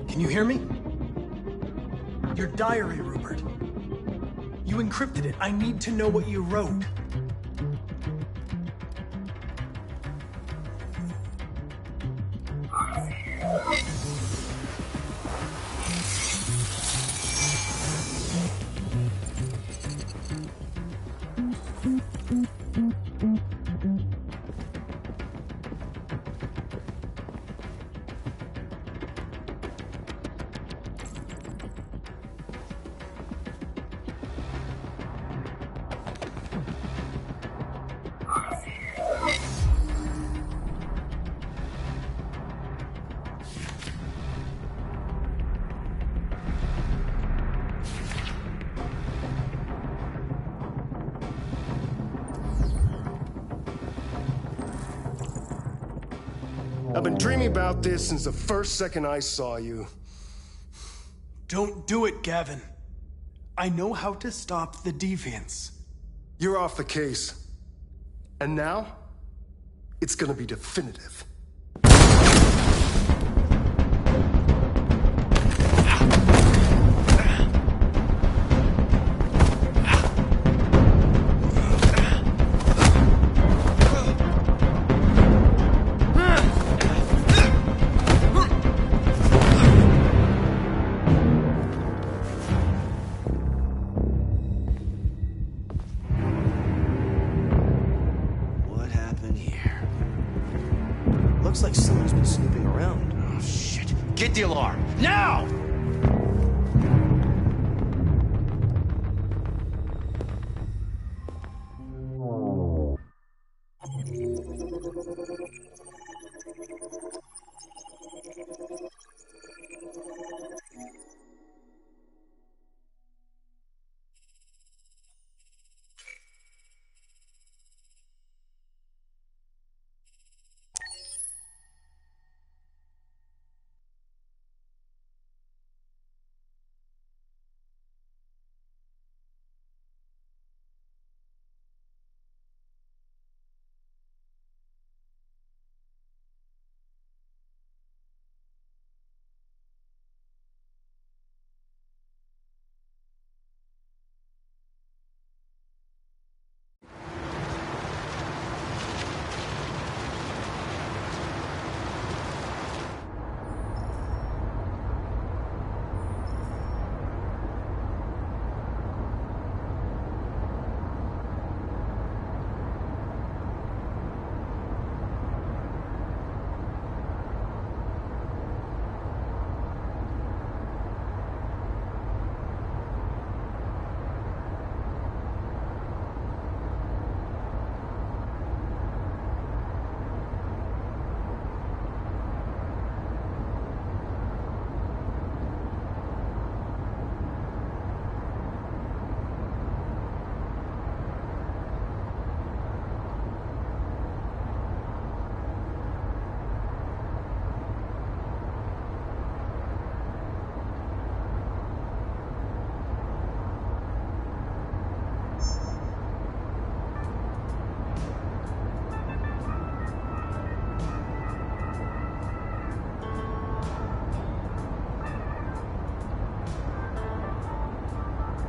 Can you hear me? Your diary, Rupert. You encrypted it. I need to know what you wrote. I've been dreaming about this since the first second I saw you. Don't do it, Gavin. I know how to stop the deviants. You're off the case. And now, it's gonna be definitive. Looks like someone's been snooping around. Oh, shit. Get the alarm. Now!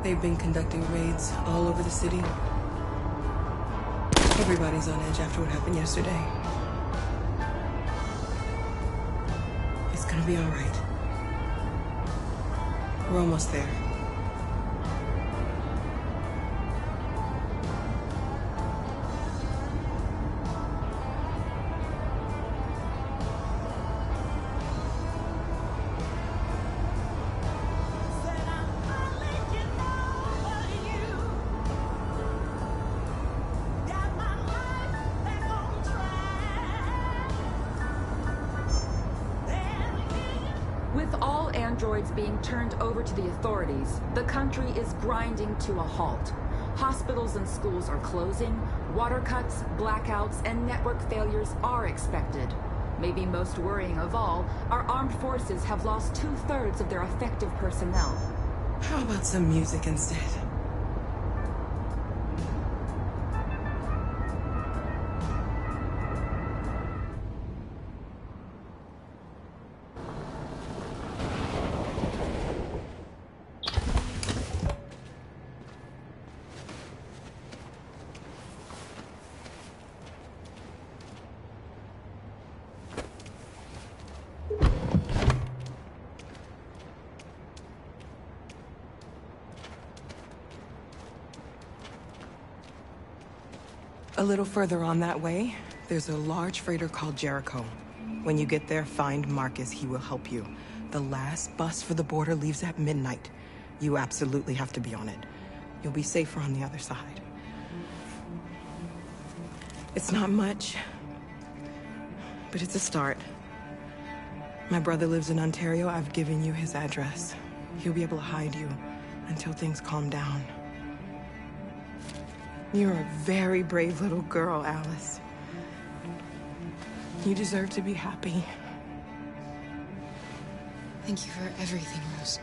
They've been conducting raids all over the city. Everybody's on edge after what happened yesterday. It's gonna be all right. We're almost there. androids being turned over to the authorities, the country is grinding to a halt. Hospitals and schools are closing, water cuts, blackouts, and network failures are expected. Maybe most worrying of all, our armed forces have lost 2/3 of their effective personnel. How about some music instead? A little further on that way, there's a large freighter called Jericho. When you get there, find Marcus. He will help you. The last bus for the border leaves at midnight. You absolutely have to be on it. You'll be safer on the other side. It's not much, but it's a start. My brother lives in Ontario. I've given you his address. He'll be able to hide you until things calm down. You're a very brave little girl, Alice. You deserve to be happy. Thank you for everything, Rose.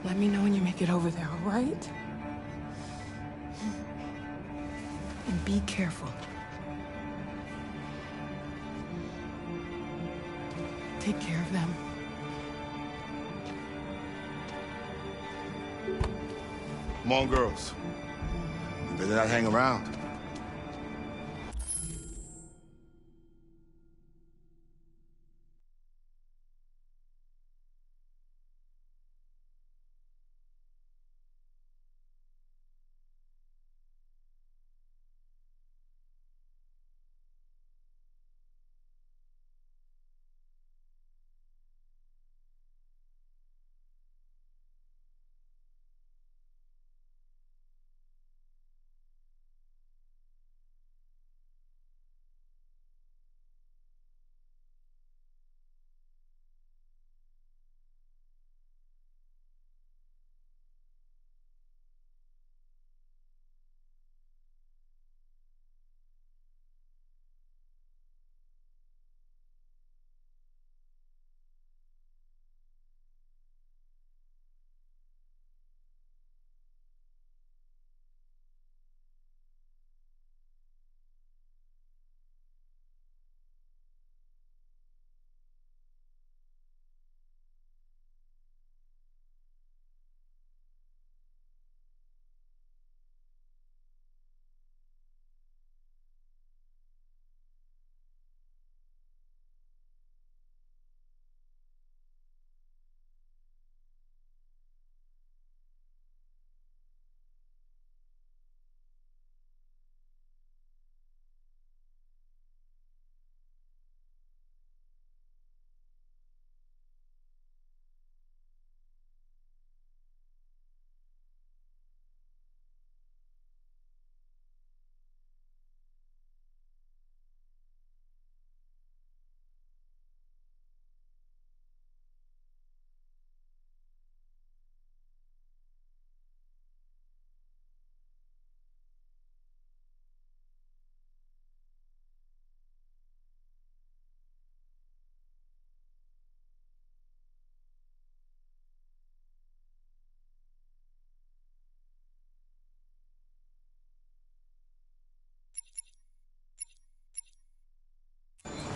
Let me know when you make it over there, all right? And be careful. Take care of them. Come on, girls. You better not hang around.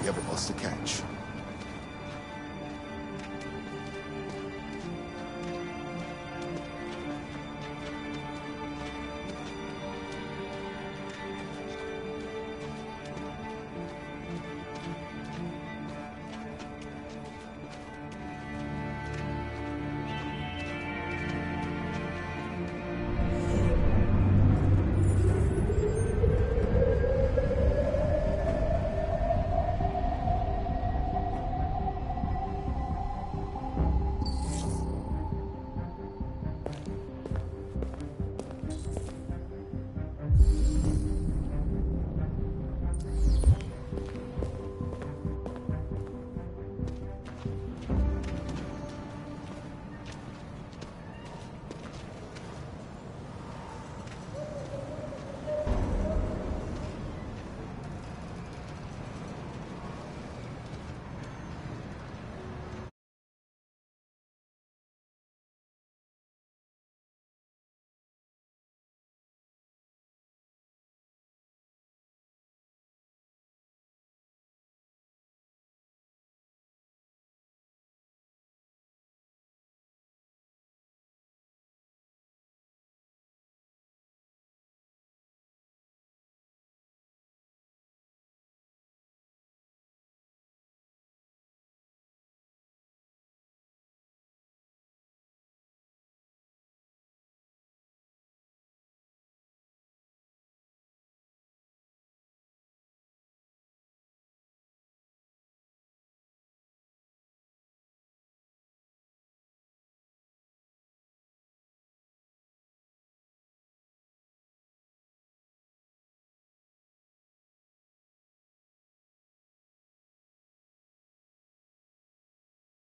You have a bus to catch.